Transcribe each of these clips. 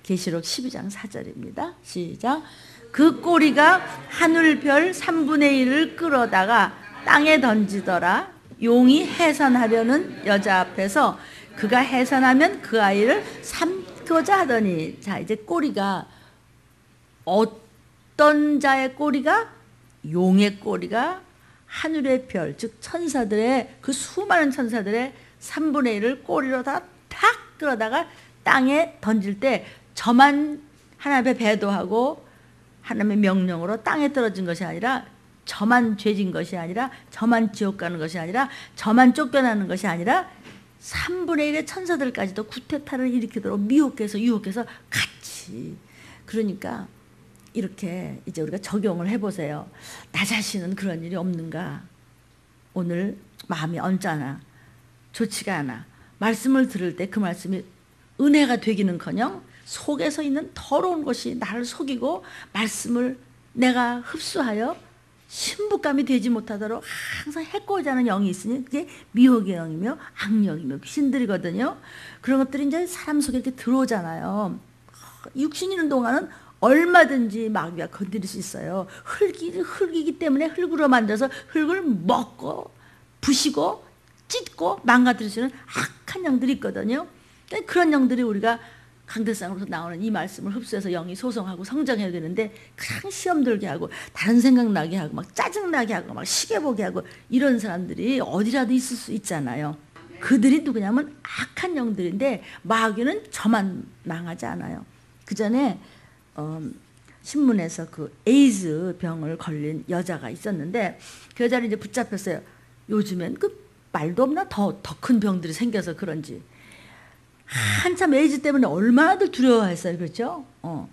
계시록 12장 4절입니다. 시작. 그 꼬리가 하늘별 3분의 1을 끌어다가 땅에 던지더라. 용이 해산하려는 여자 앞에서 그가 해산하면 그 아이를 삼고자 하더니. 자, 이제 꼬리가 어떤 자의 꼬리가? 용의 꼬리가 하늘의 별, 즉 천사들의, 그 수많은 천사들의 3분의 1을 꼬리로 다 탁 끌어다가 땅에 던질 때 저만 하나님의 배도하고 하나님의 명령으로 땅에 떨어진 것이 아니라, 저만 죄진 것이 아니라, 저만 지옥 가는 것이 아니라, 저만 쫓겨나는 것이 아니라 3분의 1의 천사들까지도 구태타를 일으키도록 미혹해서 유혹해서 같이. 그러니까 이렇게 이제 우리가 적용을 해보세요. 나 자신은 그런 일이 없는가? 오늘 마음이 언짢아, 좋지가 않아. 말씀을 들을 때 그 말씀이 은혜가 되기는커녕 속에서 있는 더러운 것이 나를 속이고 말씀을 내가 흡수하여 신부감이 되지 못하도록 항상 해코지 하는 영이 있으니 그게 미혹의 영이며 악령이며 귀신들이거든요. 그런 것들이 이제 사람 속에 이렇게 들어오잖아요. 육신이 있는 동안은 얼마든지 마귀가 건드릴 수 있어요. 흙이기 때문에 흙으로 만들어서 흙을 먹고 부시고 찢고 망가뜨릴 수 있는 악한 영들이 있거든요. 그런 영들이 우리가 강대상으로서 나오는 이 말씀을 흡수해서 영이 소성하고 성장해야 되는데 그냥 시험 들게 하고 다른 생각 나게 하고 막 짜증 나게 하고 막 시계 보게 하고 이런 사람들이 어디라도 있을 수 있잖아요. 그들이 누구냐면 악한 영들인데 마귀는 저만 망하지 않아요. 그 전에 신문에서 그 에이즈 병을 걸린 여자가 있었는데 그 여자를 이제 붙잡혔어요. 요즘엔 그 말도 없나 더 큰 병들이 생겨서 그런지 한참 에이즈 때문에 얼마나들 두려워했어요. 그렇죠?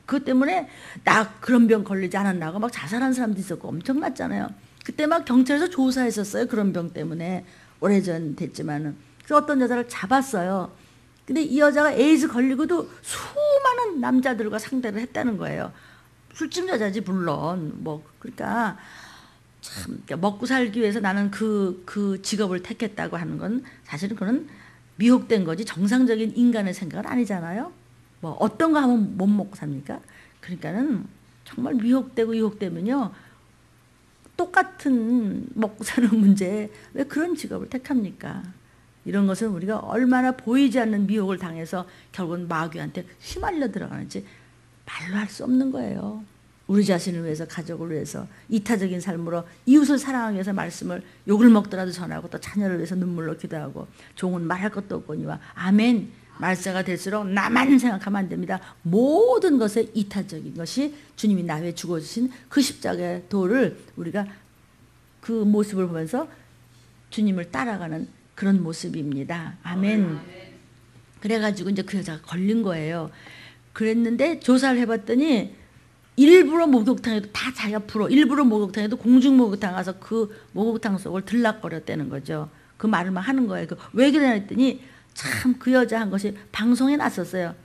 그것 때문에 나 그런 병 걸리지 않았나 하고 막 자살한 사람도 있었고 엄청났잖아요. 그때 막 경찰에서 조사했었어요. 그런 병 때문에. 오래전 됐지만은. 그래서 어떤 여자를 잡았어요. 근데 이 여자가 에이즈 걸리고도 수많은 남자들과 상대를 했다는 거예요. 술집 여자지 물론. 뭐 그러니까 참 먹고 살기 위해서 나는 그 직업을 택했다고 하는 건 사실은 그건 미혹된 거지 정상적인 인간의 생각은 아니잖아요. 뭐 어떤 거 하면 못 먹고 삽니까? 그러니까는 정말 미혹되고 유혹되면요 똑같은 먹고 사는 문제에 왜 그런 직업을 택합니까? 이런 것은 우리가 얼마나 보이지 않는 미혹을 당해서 결국은 마귀한테 휘말려 들어가는지 말로 할 수 없는 거예요. 우리 자신을 위해서, 가족을 위해서, 이타적인 삶으로 이웃을 사랑하기 위해서 말씀을 욕을 먹더라도 전하고 또 자녀를 위해서 눈물로 기도하고 종은 말할 것도 없거니와 아멘. 말세가 될수록 나만 생각하면 안 됩니다. 모든 것에 이타적인 것이 주님이 나 위해 죽어주신 그 십자가의 도를 우리가 그 모습을 보면서 주님을 따라가는 그런 모습입니다. 아멘. 그래가지고 이제 그 여자가 걸린 거예요. 그랬는데 조사를 해봤더니 일부러 목욕탕에도 다 자기가 일부러 목욕탕에도 공중 목욕탕 가서 그 목욕탕 속을 들락거렸다는 거죠. 그 말을 막 하는 거예요. 왜 그러냐 했더니 참 그 여자 한 것이 방송에 났었어요.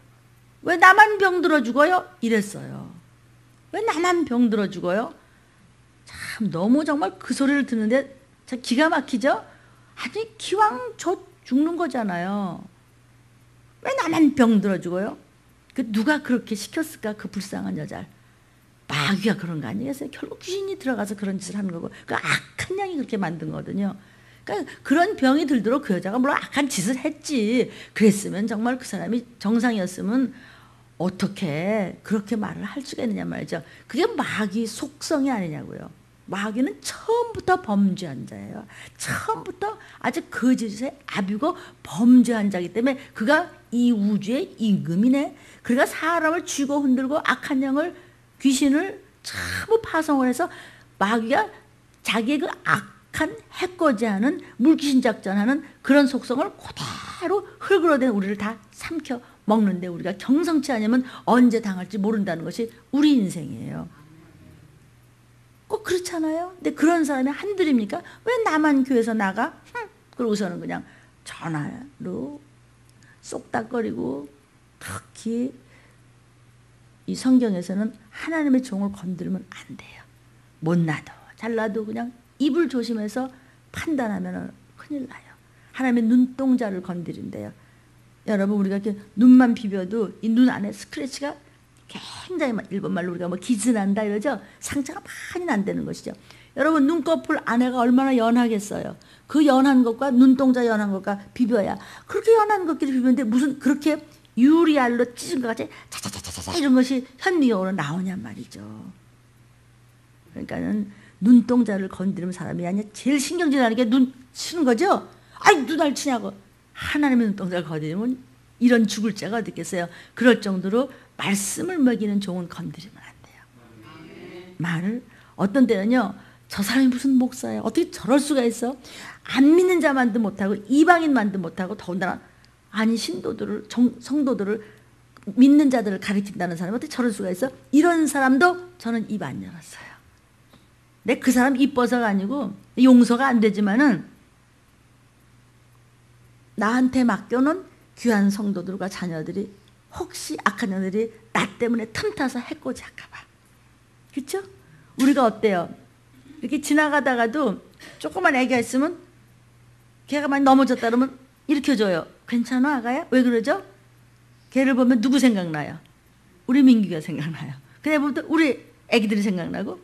왜 나만 병들어 죽어요? 이랬어요. 왜 나만 병들어 죽어요? 참 너무 정말 그 소리를 듣는데 참 기가 막히죠? 아니 기왕 저 죽는 거잖아요. 왜 나만 병들어 죽어요? 누가 그렇게 시켰을까? 그 불쌍한 여자를. 마귀가 그런 거 아니겠어요? 결국 귀신이 들어가서 그런 짓을 하는 거고 그 악한 양이 그렇게 만든 거거든요. 그러니까 그런 병이 들도록 그 여자가 물론 악한 짓을 했지. 그랬으면 정말 그 사람이 정상이었으면 어떻게 그렇게 말을 할 수가 있느냐 말이죠. 그게 마귀 속성이 아니냐고요. 마귀는 처음부터 범죄한 자예요. 처음부터 아주 거짓의 아비고 범죄한 자이기 때문에 그가 이 우주의 임금이네. 그가 사람을 쥐고 흔들고 악한 영을 귀신을 전부 파송을 해서 마귀가 자기의 그 악한 해코지하는 물귀신 작전하는 그런 속성을 그대로 흙으로 된 우리를 다 삼켜 먹는데 우리가 경성치 않으면 언제 당할지 모른다는 것이 우리 인생이에요. 꼭 그렇잖아요. 근데 그런 사람이 한둘입니까? 왜 나만 교회에서 나가? 그러고서는 그냥 전화로 쏙닥거리고 특히 이 성경에서는 하나님의 종을 건드리면 안 돼요. 못나도 잘나도 그냥 입을 조심해서 판단하면 큰일 나요. 하나님의 눈동자를 건드린대요. 여러분 우리가 이렇게 눈만 비벼도 이 눈 안에 스크래치가 굉장히 일본말로 우리가 뭐 기즈난다 이러죠. 상처가 많이 난다는 것이죠. 여러분 눈꺼풀 안에가 얼마나 연하겠어요. 그 연한 것과 눈동자 연한 것과 비벼야 그렇게 연한 것끼리 비비는데 무슨 그렇게 유리알로 찢은 것 같이 차차차차차 이런 것이 현미경으로 나오냔 말이죠. 그러니까는 눈동자를 건드리는 사람이 아니라 제일 신경질 나는 게 눈 치는 거죠. 아이 눈알 치냐고. 하나님의 눈동자를 건드리면 이런 죽을 죄가 어디 있겠어요. 그럴 정도로 말씀을 먹이는 종은 건드리면 안 돼요. 말을 어떤 때는요. 저 사람이 무슨 목사예요. 어떻게 저럴 수가 있어. 안 믿는 자만도 못하고 이방인만도 못하고 더군다나 아니 신도들을 성도들을 믿는 자들을 가르친다는 사람이 어떻게 저럴 수가 있어. 이런 사람도 저는 입 안 열었어요. 근데 그 사람 이뻐서가 아니고 용서가 안 되지만은 나한테 맡겨놓은 귀한 성도들과 자녀들이 혹시 악한 자들이 나 때문에 틈타서 해코지 할까봐. 그렇죠? 우리가 어때요? 이렇게 지나가다가도 조그만 애기가 있으면 걔가 많이 넘어졌다 그러면 일으켜줘요. 괜찮아 아가야? 왜 그러죠? 걔를 보면 누구 생각나요? 우리 민규가 생각나요. 그래부터 우리 애기들이 생각나고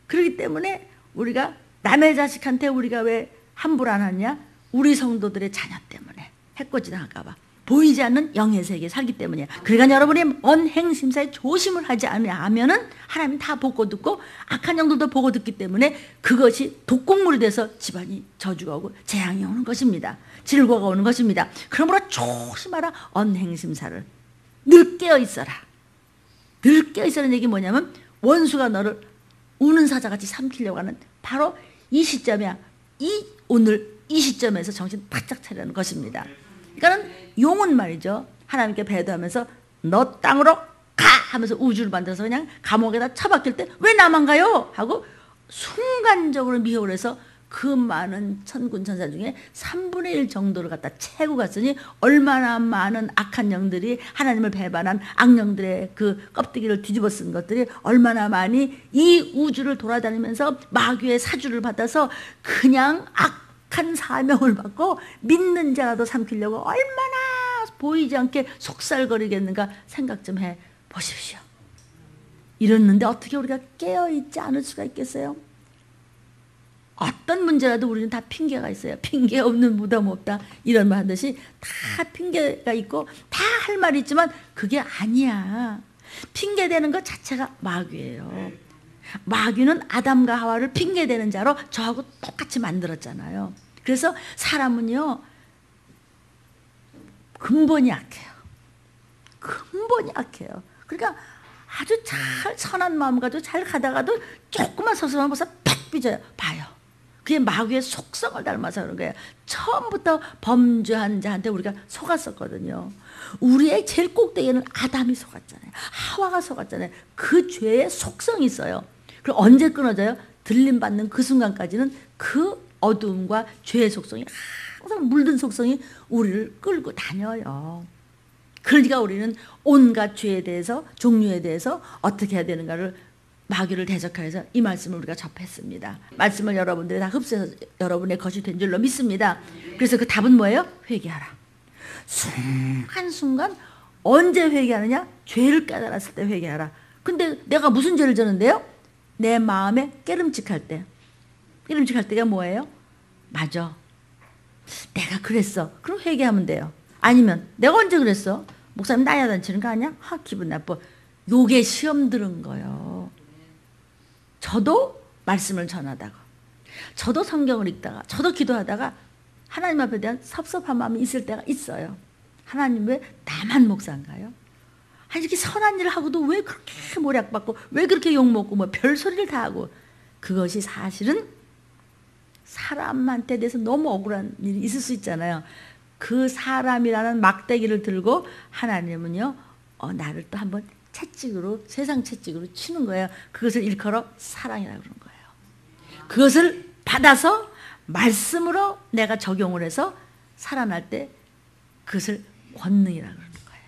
그렇기 때문에 우리가 남의 자식한테 우리가 왜 함부로 안 하냐? 우리 성도들의 자녀 때문에 해코지 당할까 봐. 보이지 않는 영의 세계에 살기 때문이야. 그러니까 여러분이 언행심사에 조심을 하지 않으면은 하나님 다 보고 듣고 악한 영들도 보고 듣기 때문에 그것이 독곡물이 돼서 집안이 저주가 오고 재앙이 오는 것입니다. 질고가 오는 것입니다. 그러므로 조심하라. 언행심사를 늘 깨어 있어라. 늘 깨어 있으라는 얘기 뭐냐면 원수가 너를 우는 사자같이 삼키려고 하는 바로 이 시점이야. 오늘 이 시점에서 정신 바짝 차리라는 것입니다. 그러니까는 용은 말이죠. 하나님께 배도하면서 너 땅으로 가 하면서 우주를 만들어서 그냥 감옥에다 처박힐 때 왜 나만 가요? 하고 순간적으로 미혹을 해서 그 많은 천군 천사 중에 3분의 1 정도를 갖다 채고 갔으니 얼마나 많은 악한 영들이 하나님을 배반한 악령들의 그 껍데기를 뒤집어 쓴 것들이 얼마나 많이 이 우주를 돌아다니면서 마귀의 사주를 받아서 그냥 악한 사명을 받고 믿는 자라도 삼키려고 얼마나 보이지 않게 속살거리겠는가 생각 좀 해 보십시오. 이랬는데 어떻게 우리가 깨어있지 않을 수가 있겠어요? 어떤 문제라도 우리는 다 핑계가 있어요. 핑계 없는 무덤 없다 이런 말 하듯이 다 핑계가 있고 다 할 말이 있지만 그게 아니야. 핑계대는 것 자체가 마귀예요. 마귀는 아담과 하와를 핑계대는 자로 저하고 똑같이 만들었잖아요. 그래서 사람은요 근본이 약해요. 근본이 약해요. 그러니까 아주 잘 선한 마음 가지고 잘 가다가도 조금만 서슴하면 벌써 팍 삐져요. 봐요. 그게 마귀의 속성을 닮아서 그런 거예요. 처음부터 범죄한 자한테 우리가 속았었거든요. 우리의 제일 꼭대기에는 아담이 속았잖아요. 하와가 속았잖아요. 그 죄의 속성이 있어요. 그럼 언제 끊어져요? 들림받는 그 순간까지는 그 어두움과 죄의 속성이 항상 물든 속성이 우리를 끌고 다녀요. 그러니까 우리는 온갖 죄에 대해서 종류에 대해서 어떻게 해야 되는가를 마귀를 대적하여서 이 말씀을 우리가 접했습니다. 말씀을 여러분들이 다 흡수해서 여러분의 것이 된 줄로 믿습니다. 그래서 그 답은 뭐예요? 회개하라. 순간순간 언제 회개하느냐? 죄를 깨달았을 때 회개하라. 근데 내가 무슨 죄를 졌는데요? 내 마음에 깨름칙할 때. 깨름칙할 때가 뭐예요? 맞아. 내가 그랬어. 그럼 회개하면 돼요. 아니면 내가 언제 그랬어? 목사님 나야 다치는 거 아니야? 기분 나빠. 요게 시험 들은 거예요. 저도 말씀을 전하다가 저도 성경을 읽다가 저도 기도하다가 하나님 앞에 대한 섭섭한 마음이 있을 때가 있어요. 하나님 왜 나만 목사인가요? 아니 이렇게 선한 일을 하고도 왜 그렇게 모략받고 왜 그렇게 욕먹고 뭐 별소리를 다 하고 그것이 사실은 사람한테 대해서 너무 억울한 일이 있을 수 있잖아요. 그 사람이라는 막대기를 들고 하나님은요 나를 또 한번 채찍으로 세상 채찍으로 치는 거예요. 그것을 일컬어 사랑이라고 그러는 거예요. 그것을 받아서 말씀으로 내가 적용을 해서 살아날 때 그것을 권능이라고 그러는 거예요.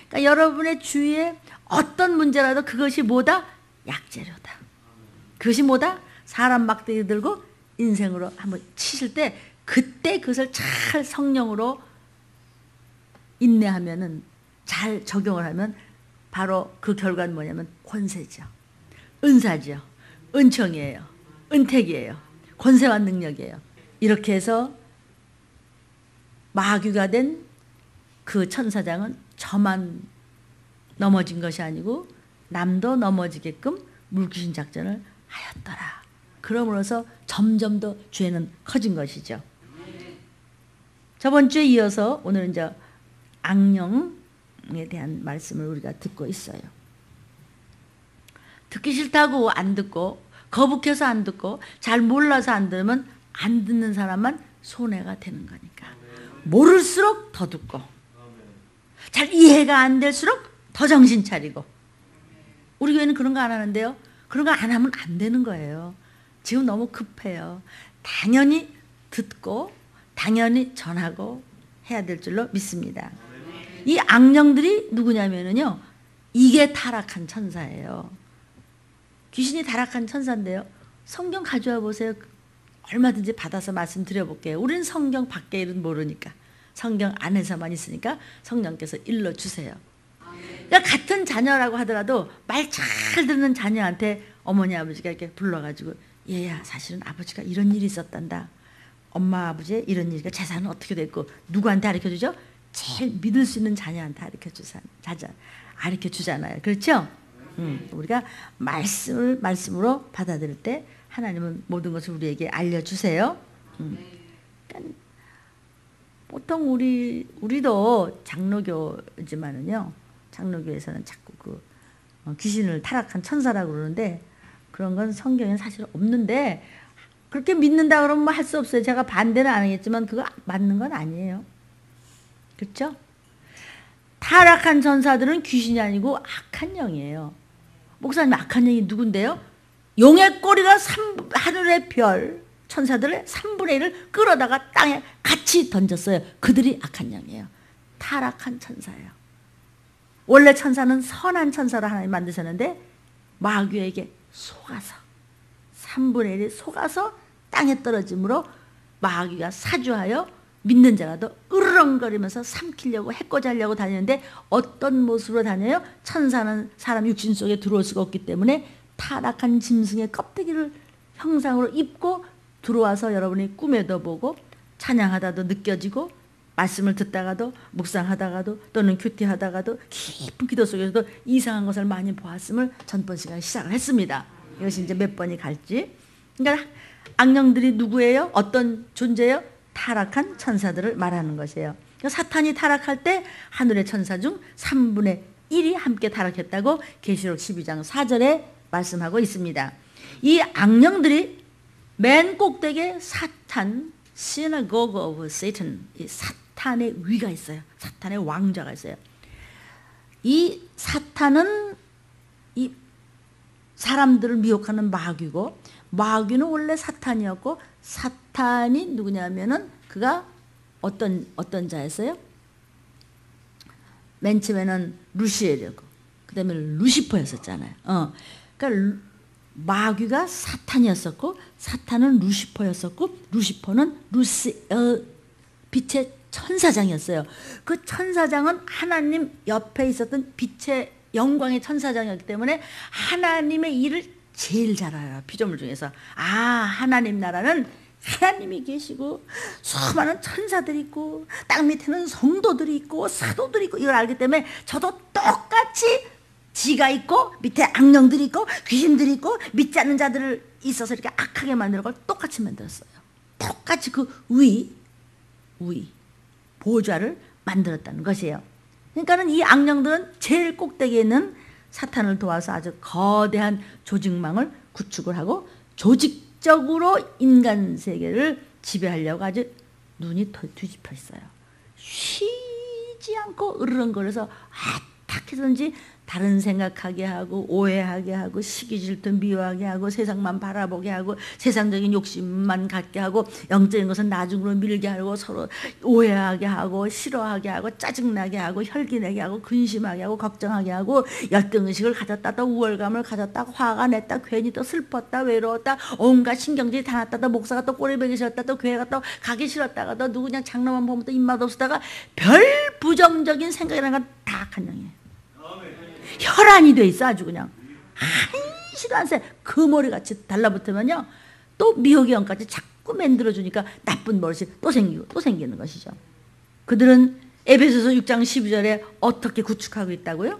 그러니까 여러분의 주위에 어떤 문제라도 그것이 뭐다? 약재료다. 그것이 뭐다? 사람 막대기 들고 인생으로 한번 치실 때 그때 그것을 잘 성령으로 인내하면은 잘 적용을 하면 바로 그 결과는 뭐냐면 권세죠. 은사죠. 은총이에요. 은택이에요. 권세와 능력이에요. 이렇게 해서 마귀가 된 그 천사장은 저만 넘어진 것이 아니고 남도 넘어지게끔 물귀신 작전을 하였더라. 그러므로서 점점 더 죄는 커진 것이죠. 저번 주에 이어서 오늘은 이제 악령에 대한 말씀을 우리가 듣고 있어요. 듣기 싫다고 안 듣고 거북해서 안 듣고 잘 몰라서 안 들으면 안 듣는 사람만 손해가 되는 거니까 모를수록 더 듣고 잘 이해가 안 될수록 더 정신 차리고. 우리 교회는 그런 거 안 하는데요. 그런 거 안 하면 안 되는 거예요. 지금 너무 급해요. 당연히 듣고 당연히 전하고 해야 될 줄로 믿습니다. 이 악령들이 누구냐면요, 이게 타락한 천사예요. 귀신이 타락한 천사인데요. 성경 가져와 보세요. 얼마든지 받아서 말씀드려 볼게요. 우리는 성경 밖에 일은 모르니까, 성경 안에서만 있으니까 성령께서 일러주세요. 그러니까 같은 자녀라고 하더라도 말 잘 듣는 자녀한테 어머니 아버지가 이렇게 불러가지고, 얘야 사실은 아버지가 이런 일이 있었단다. 엄마 아버지의 이런 일이니까 재산은 어떻게 됐고, 누구한테 가르쳐주죠? 제일 믿을 수 있는 자녀한테 가르쳐주잖아요. 그렇죠? 우리가 말씀으로 받아들일 때 하나님은 모든 것을 우리에게 알려주세요. 그러니까 보통 우리도 장로교지만은요, 장로교에서는 자꾸 귀신을 타락한 천사라고 그러는데, 그런 건 성경에는 사실 없는데, 그렇게 믿는다 그러면 뭐 할 수 없어요. 제가 반대는 안 하겠지만 그거 맞는 건 아니에요. 그렇죠? 타락한 천사들은 귀신이 아니고 악한 영이에요. 목사님, 악한 영이 누군데요? 용의 꼬리가 하늘의 별 천사들의 3분의 1을 끌어다가 땅에 같이 던졌어요. 그들이 악한 영이에요. 타락한 천사예요. 원래 천사는 선한 천사로 하나님 만드셨는데 마귀에게 속아서 3분의 1이 속아서 땅에 떨어짐으로 마귀가 사주하여 믿는 자라도 으르렁거리면서 삼키려고 해코지 하려고 다니는데, 어떤 모습으로 다녀요? 천사는 사람 육신 속에 들어올 수가 없기 때문에 타락한 짐승의 껍데기를 형상으로 입고 들어와서 여러분이 꿈에도 보고 찬양하다도 느껴지고 말씀을 듣다가도 묵상하다가도 또는 큐티하다가도 깊은 기도 속에서도 이상한 것을 많이 보았음을 전번 시간에 시작을 했습니다. 이것이 이제 몇 번이 갈지. 그러니까 악령들이 누구예요? 어떤 존재예요? 타락한 천사들을 말하는 것이에요. 그러니까 사탄이 타락할 때 하늘의 천사 중 3분의 1이 함께 타락했다고 계시록 12장 4절에 말씀하고 있습니다. 이 악령들이 맨 꼭대기에 사탄, synagogue of Satan, 이 사탄의 위가 있어요. 사탄의 왕좌가 있어요. 이 사탄은 이 사람들을 미혹하는 마귀고, 마귀는 원래 사탄이었고, 사탄이 누구냐면은 그가 어떤 자였어요? 맨 처음에는 루시엘이었고, 그 다음에 루시퍼였었잖아요. 그러니까 마귀가 사탄이었었고, 사탄은 루시퍼였었고, 루시퍼는 빛의 천사장이었어요. 그 천사장은 하나님 옆에 있었던 빛의 영광의 천사장이었기 때문에 하나님의 일을 제일 잘 알아요. 피조물 중에서. 하나님 나라는 하나님이 계시고 수많은 천사들이 있고 땅 밑에는 성도들이 있고 사도들이 있고, 이걸 알기 때문에 저도 똑같이 지가 있고 밑에 악령들이 있고 귀신들이 있고 믿지 않는 자들을 있어서 이렇게 악하게 만드는 걸 똑같이 만들었어요. 똑같이 그 보좌를 만들었다는 것이에요. 그러니까는 이 악령들은 제일 꼭대기에 있는 사탄을 도와서 아주 거대한 조직망을 구축을 하고 조직적으로 인간 세계를 지배하려고 아주 눈이 뒤집혀 있어요. 쉬지 않고 으르렁거려서 어떻게 해서든지 다른 생각하게 하고 오해하게 하고 시기 질투 미워하게 하고 세상만 바라보게 하고 세상적인 욕심만 갖게 하고 영적인 것은 나중으로 밀게 하고 서로 오해하게 하고 싫어하게 하고 짜증나게 하고 혈기내게 하고 근심하게 하고 걱정하게 하고 열등의식을 가졌다 또 우월감을 가졌다 화가 냈다 괜히 또 슬펐다 외로웠다 온갖 신경질이 다 났다 또 목사가 또 꼬리배기 싫었다 또 교회가 또 가기 싫었다가 또 누구 그냥 장로만 보면 또 입맛 없었다가 별 부정적인 생각이라는 건 다 악한 영이에요. 혈안이 돼 있어. 아주 그냥 한시도 안 새. 그 머리같이 달라붙으면요 또 미혹의 영까지 자꾸 만들어주니까 나쁜 버릇이 또 생기고 또 생기는 것이죠. 그들은 에베소서 6장 12절에 어떻게 구축하고 있다고요?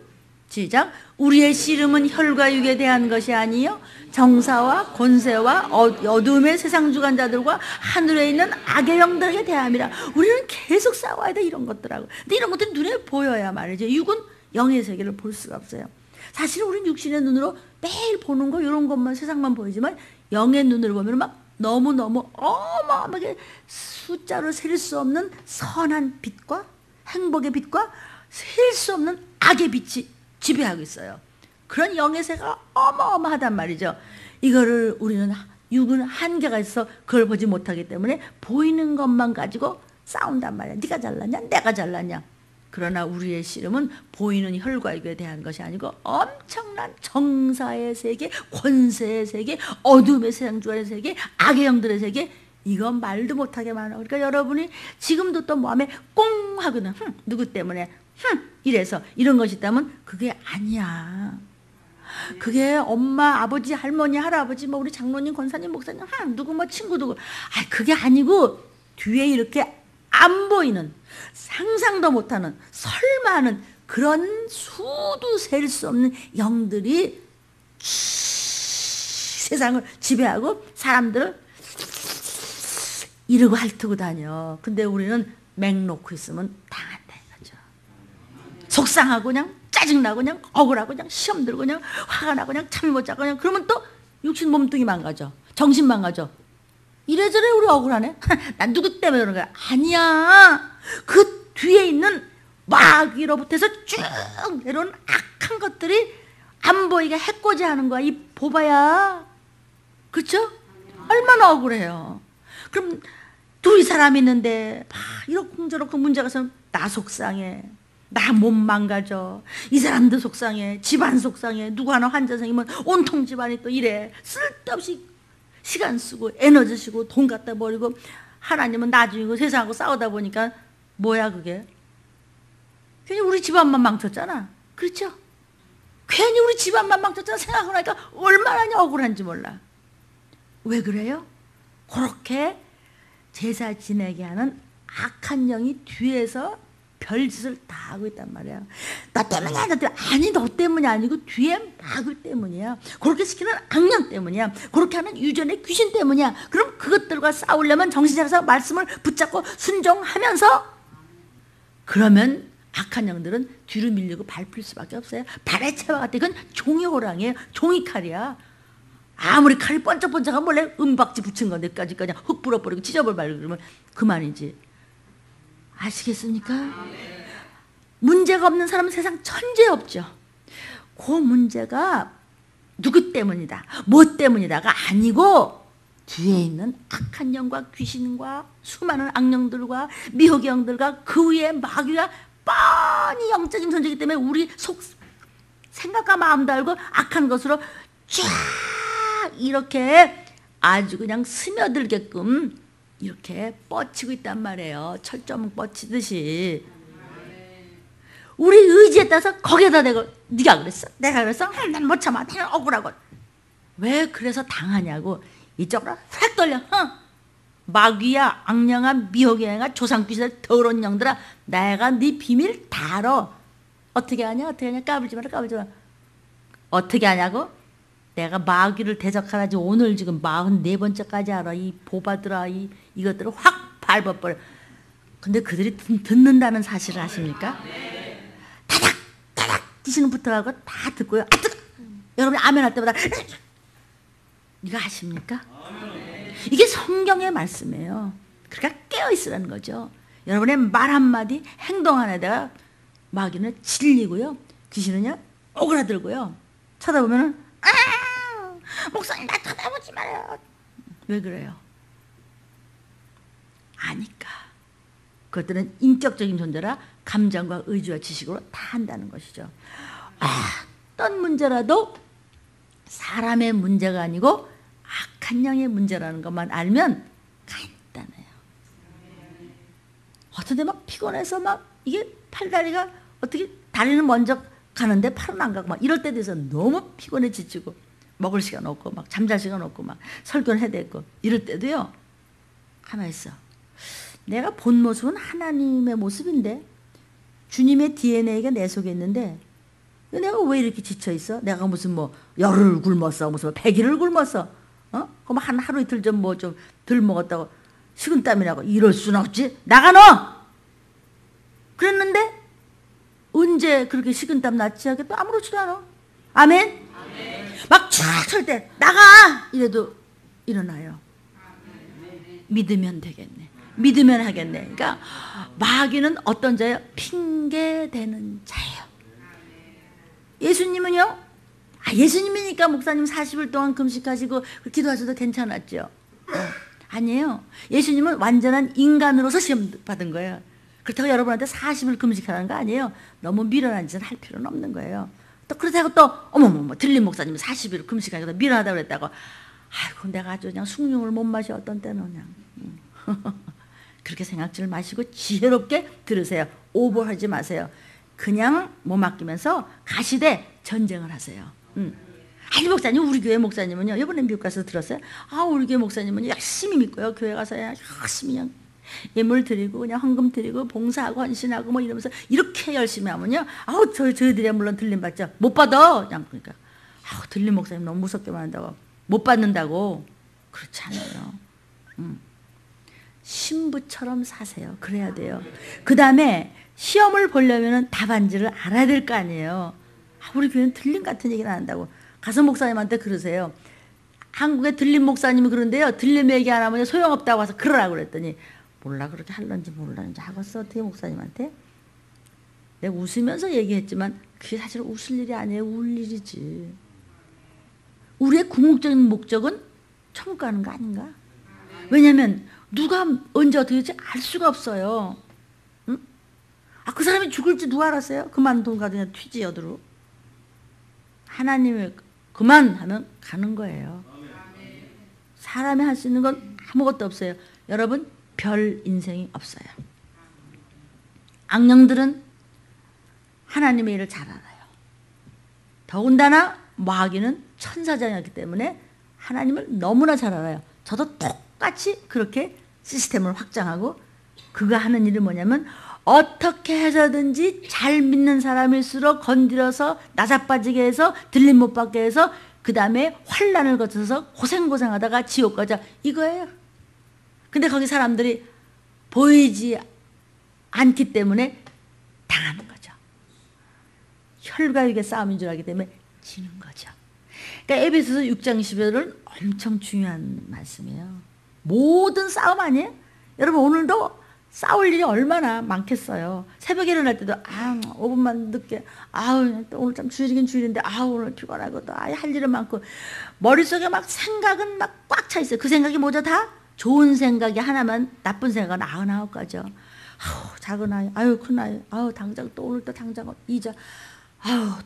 시작. 우리의 씨름은 혈과 육에 대한 것이 아니요 정사와 권세와 어둠의 세상 주관자들과 하늘에 있는 악의 영들에게 대함이라. 우리는 계속 싸워야 돼 이런 것들하고. 근데 이런 것들이 눈에 보여야 말이죠. 육은 영의 세계를 볼 수가 없어요. 사실 우리는 육신의 눈으로 매일 보는 거 이런 것만 세상만 보이지만 영의 눈으로 보면 막 너무너무 어마어마하게 숫자로 셀 수 없는 선한 빛과 행복의 빛과 셀 수 없는 악의 빛이 지배하고 있어요. 그런 영의 세계가 어마어마하단 말이죠. 이거를 우리는 육은 한계가 있어 그걸 보지 못하기 때문에 보이는 것만 가지고 싸운단 말이야. 네가 잘났냐 내가 잘났냐. 그러나 우리의 씨름은 보이는 혈과 육에 대한 것이 아니고 엄청난 정사의 세계, 권세의 세계, 어둠의 세상 주관의 세계, 악의 영들의 세계. 이건 말도 못하게 많아. 그러니까 여러분이 지금도 또 마음에 꽁 하거든. 누구 때문에 이래서 이런 것이 있다면 그게 아니야. 그게 엄마, 아버지, 할머니, 할아버지, 뭐 우리 장로님, 권사님, 목사님, 누구 뭐 친구 누구. 그게 아니고 뒤에 이렇게 안 보이는, 상상도 못하는, 설마 하는 그런 수도 셀 수 없는 영들이 세상을 지배하고 사람들을 이러고 핥고 다녀. 근데 우리는 맹 놓고 있으면 당한다 이거죠. 속상하고 그냥 짜증나고 그냥 억울하고 그냥 시험 들고 그냥 화가 나고 그냥 잠이 못 자고 그냥 그러면 또 육신 몸뚱이 망가져. 정신 망가져. 이래저래 우리 억울하네. 난 누구 때문에 그런 거야. 아니야. 그 뒤에 있는 마귀로부터서 쭉 내려온 악한 것들이 안 보이게 해코지하는 거야. 이 보봐야. 그렇죠? 얼마나 억울해요. 그럼 둘이 사람이 있는데 이렇고 저렇고 문제가 있으면 나 속상해. 나 몸 망가져. 이 사람도 속상해. 집안 속상해. 누구 하나 환자 생기면 온통 집안이 또 이래. 쓸데없이 시간 쓰고 에너지 쓰고 돈 갖다 버리고 하나님은 나중이고 세상하고 싸우다 보니까 뭐야 그게? 괜히 우리 집안만 망쳤잖아. 그렇죠? 괜히 우리 집안만 망쳤잖아. 생각을 하니까 얼마나 억울한지 몰라. 왜 그래요? 그렇게 제사 지내게 하는 악한 영이 뒤에서 별짓을 다 하고 있단 말이야. 나 때문이야, 너 때문에. 아니, 너 때문이 아니고 뒤에 마귀 때문이야. 그렇게 시키는 악령 때문이야. 그렇게 하는 유전의 귀신 때문이야. 그럼 그것들과 싸우려면 정신 차려서 말씀을 붙잡고 순종하면서 그러면 악한 영들은 뒤로 밀리고 밟힐 수밖에 없어요. 발의 채와 같아. 그건 종이 호랑이에요. 종이 칼이야. 아무리 칼이 번쩍번쩍하면 원래 은박지 붙인 건데 까지 그냥 흙 불어버리고 찢어버리고 그러면 그만이지. 아시겠습니까? 문제가 없는 사람은 세상 천재 없죠. 그 문제가 누구 때문이다, 뭐 때문이다가 아니고 뒤에 있는 악한 영과 귀신과 수많은 악령들과 미혹의 영들과 그 위에 마귀가 뻔히 영적인 존재이기 때문에 우리 속 생각과 마음도 알고 악한 것으로 쫙 이렇게 아주 그냥 스며들게끔 이렇게 뻗치고 있단 말이에요. 철조망 뻗치듯이. 우리 의지에 따라서 거기에다 대고 네가 그랬어? 내가 그랬어? 난 못 참아. 나는 억울하고. 왜 그래서 당하냐고. 이쪽으로 휙 돌려. 마귀야, 악령아, 미혹의 영아, 조상귀신들, 더러운 영들아, 내가 네 비밀 다 알아. 어떻게 하냐? 어떻게 하냐? 까불지 마라, 까불지 마라. 어떻게 하냐고? 내가 마귀를 대적하라지 오늘 지금 44번째까지 알아. 이 보바들아, 이것들을 확 밟아버려. 근데 그들이 듣는다는 사실을 아십니까? 다닥 다닥 귀신은 붙어가고 다 듣고요. 여러분이 아멘 할 때마다 이거 아십니까? 이게 성경의 말씀이에요. 그러니까 깨어있으라는 거죠. 여러분의 말 한마디 행동 하나에다가 마귀는 질리고요, 귀신은요 오그라들고요. 쳐다보면은 목사님 나 쳐다보지 말아요. 왜 그래요? 아니까. 그것들은 인격적인 존재라 감정과 의지와 지식으로 다 한다는 것이죠. 어떤 문제라도 사람의 문제가 아니고 악한 영의 문제라는 것만 알면 간단해요. 어떤 데 막 피곤해서 막 이게 팔다리가 어떻게 다리는 먼저 가는데 팔은 안 가고 막 이럴 때도 있어. 너무 피곤해 지치고 먹을 시간 없고 막 잠잘 시간 없고 막 설교를 해야 되고 이럴 때도요. 가만히 있어. 내가 본 모습은 하나님의 모습인데 주님의 DNA가 내 속에 있는데 내가 왜 이렇게 지쳐 있어? 내가 무슨 뭐 열흘 굶었어, 무슨 100일을 굶었어, 그럼 한 하루 이틀 좀 뭐 좀 덜 먹었다고 식은땀이라고 이럴 수는 없지. 나가 너. 그랬는데 언제 그렇게 식은땀 났지 하겠다 아무렇지도 않아. 아멘. 막 촥 설 때 나가 이래도 일어나요. 믿으면 되겠네. 믿으면 하겠네. 그러니까 마귀는 어떤 자예요? 핑계대는 자예요. 예수님은요? 예수님이니까 목사님 40일 동안 금식하시고 기도하셔도 괜찮았죠. 아니에요. 예수님은 완전한 인간으로서 시험 받은 거예요. 그렇다고 여러분한테 40일 금식하라는 거 아니에요. 너무 미련한 짓은 할 필요는 없는 거예요. 또 그렇다고 또 어머머머 들린 목사님은 40일 금식하니까 미련하다고 그랬다고 아이고 내가 아주 그냥 숭늉을 못 마셔 어떤 때는 그냥 그렇게 생각지를 마시고 지혜롭게 들으세요. 오버하지 마세요. 그냥 못 맡기면서 가시되 전쟁을 하세요. 아니 목사님 우리 교회 목사님은요 이번에 미국 가서 들었어요. 우리 교회 목사님은 열심히 믿고요 교회 가서 열심히 그냥 예물 드리고 그냥 헌금 드리고 봉사하고 헌신하고 뭐 이러면서 이렇게 열심히 하면요 저희들이야 물론 들림 받죠. 못 받아 그냥. 그러니까 들림 목사님 너무 무섭게만 한다고 못 받는다고. 그렇지 않아요. 신부처럼 사세요. 그래야 돼요. 그 다음에 시험을 보려면 답안지를 알아야 될 거 아니에요. 우리 교회는 들림 같은 얘기는 안 한다고. 가서 목사님한테 그러세요. 한국에 들림 목사님이 그런데요. 들림 얘기 안 하면 소용없다고 해서 그러라고 그랬더니 몰라 그렇게 할런지 몰라는지 하겠어. 어떻게 목사님한테. 내가 웃으면서 얘기했지만 그게 사실 웃을 일이 아니에요. 울 일이지. 우리의 궁극적인 목적은 천국 가는 거 아닌가? 왜냐하면 누가 언제 어떻게 될지 알 수가 없어요. 응? 그 사람이 죽을지 누가 알았어요? 그만 돈 가지고 그냥 튀지 어디로. 하나님이 그만하면 가는 거예요. 사람이 할 수 있는 건 아무것도 없어요. 여러분 별 인생이 없어요. 악령들은 하나님의 일을 잘 알아요. 더군다나 마귀는 천사장이었기 때문에 하나님을 너무나 잘 알아요. 저도 똑같이 그렇게 시스템을 확장하고 그가 하는 일이 뭐냐면 어떻게 해서든지 잘 믿는 사람일수록 건드려서 나자빠지게 해서 들림 못 받게 해서 그 다음에 환난을 거쳐서 고생하다가 지옥 가자 이거예요. 근데 거기 사람들이 보이지 않기 때문에 당하는 거죠. 혈과 육의 싸움인 줄 알기 때문에 지는 거죠. 그러니까 에베소서 6장 12절은 엄청 중요한 말씀이에요. 모든 싸움 아니에요? 여러분 오늘도 싸울 일이 얼마나 많겠어요. 새벽에 일어날 때도 5분만 늦게 또 오늘 참 주일이긴 주일인데 오늘 피곤하고 또 할 일은 많고 머릿속에 막 생각은 막 꽉 차 있어요. 그 생각이 뭐죠? 다 좋은 생각이 하나만 나쁜 생각은 99가지요. 작은 아이, 큰 아이, 당장 또 오늘 또 당장 이자,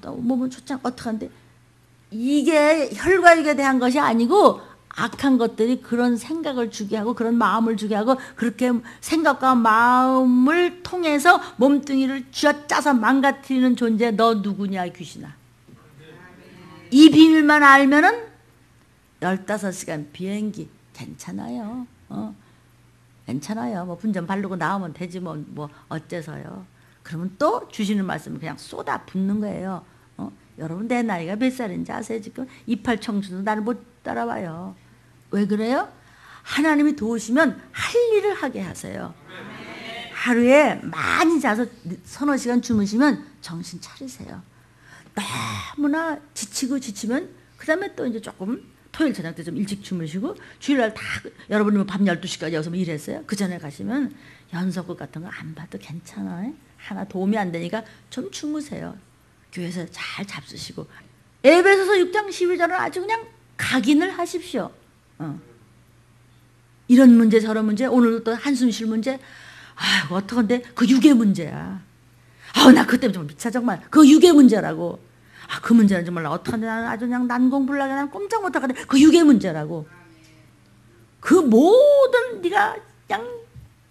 또 몸은 좋지 않고 어떡한데 이게 혈과 육에 대한 것이 아니고 악한 것들이 그런 생각을 주게 하고 그런 마음을 주게 하고 그렇게 생각과 마음을 통해서 몸뚱이를 쥐어짜서 망가뜨리는 존재 너 누구냐 귀신아. 이 비밀만 알면은 15시간 비행기 괜찮아요. 괜찮아요. 뭐 분전 바르고 나오면 되지 뭐 어째서요. 그러면 또 주시는 말씀을 그냥 쏟아 붓는 거예요. 여러분 내 나이가 몇 살인지 아세요? 지금 28 청춘도 나를 못 따라와요. 왜 그래요? 하나님이 도우시면 할 일을 하게 하세요. 하루에 많이 자서 서너 시간 주무시면 정신 차리세요. 너무나 지치면 그 다음에 또 이제 조금 토요일 저녁 때 좀 일찍 주무시고 주일날 다 여러분이 밤 12시까지 여기서 뭐 일했어요. 그 전에 가시면 연속극 같은 거 안 봐도 괜찮아요. 하나 도움이 안 되니까 좀 주무세요. 교회에서 잘 잡수시고 에베소서 6장 12절은 아주 그냥 각인을 하십시오. 이런 문제 저런 문제 오늘도 또 한숨 쉴 문제 어떡한데 그 육의 문제야. 나 그때 정말 미쳐 정말 그 육의 문제라고. 그 문제는 정말 어떡한데 나는 아주 그냥 난공불락에 난 꼼짝 못하거든. 그 육의 문제라고. 그 모든 네가 그냥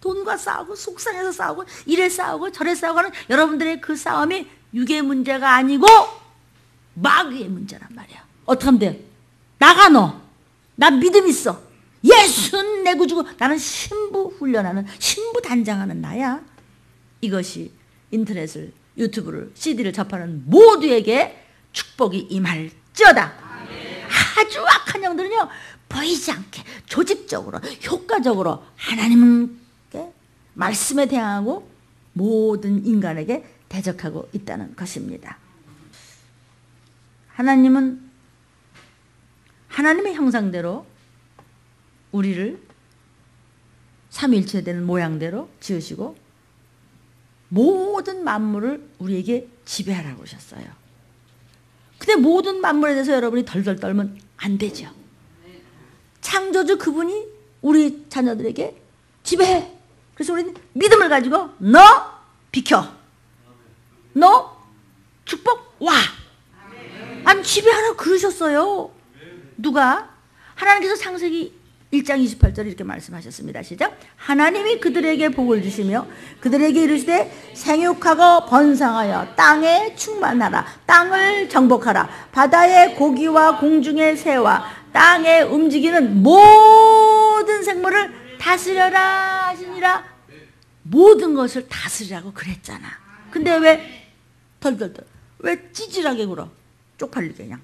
돈과 싸우고 속상해서 싸우고 이래 싸우고 저래 싸우고 하는 여러분들의 그 싸움이 육의 문제가 아니고 마귀의 문제란 말이야. 어떻게 하면 돼? 나가 너. 나 믿음 있어. 예수는 내 구주고 나는 신부 훈련하는 신부 단장하는 나야. 이것이 인터넷을 유튜브를 CD를 접하는 모두에게 축복이 임할지어다. 아주 악한 영들은요 보이지 않게 조직적으로 효과적으로 하나님께 말씀에 대항하고 모든 인간에게 대적하고 있다는 것입니다. 하나님은 하나님의 형상대로 우리를 삼위일체 되는 모양대로 지으시고 모든 만물을 우리에게 지배하라고 하셨어요. 근데 모든 만물에 대해서 여러분이 덜덜 떨면 안 되죠. 창조주 그분이 우리 자녀들에게 지배해. 그래서 우리는 믿음을 가지고 너 비켜. 너 축복 와. 아니 지배하라고 그러셨어요. 누가? 하나님께서 창세기 1장 28절 이렇게 말씀하셨습니다. 시작. 하나님이 그들에게 복을 주시며 그들에게 이르시되 생육하고 번성하여 땅에 충만하라. 땅을 정복하라. 바다의 고기와 공중의 새와 땅에 움직이는 모든 생물을 다스려라 하시니라. 모든 것을 다스리라고 그랬잖아. 근데 왜 덜덜덜 왜 찌질하게 굴어? 쪽팔리게 그냥.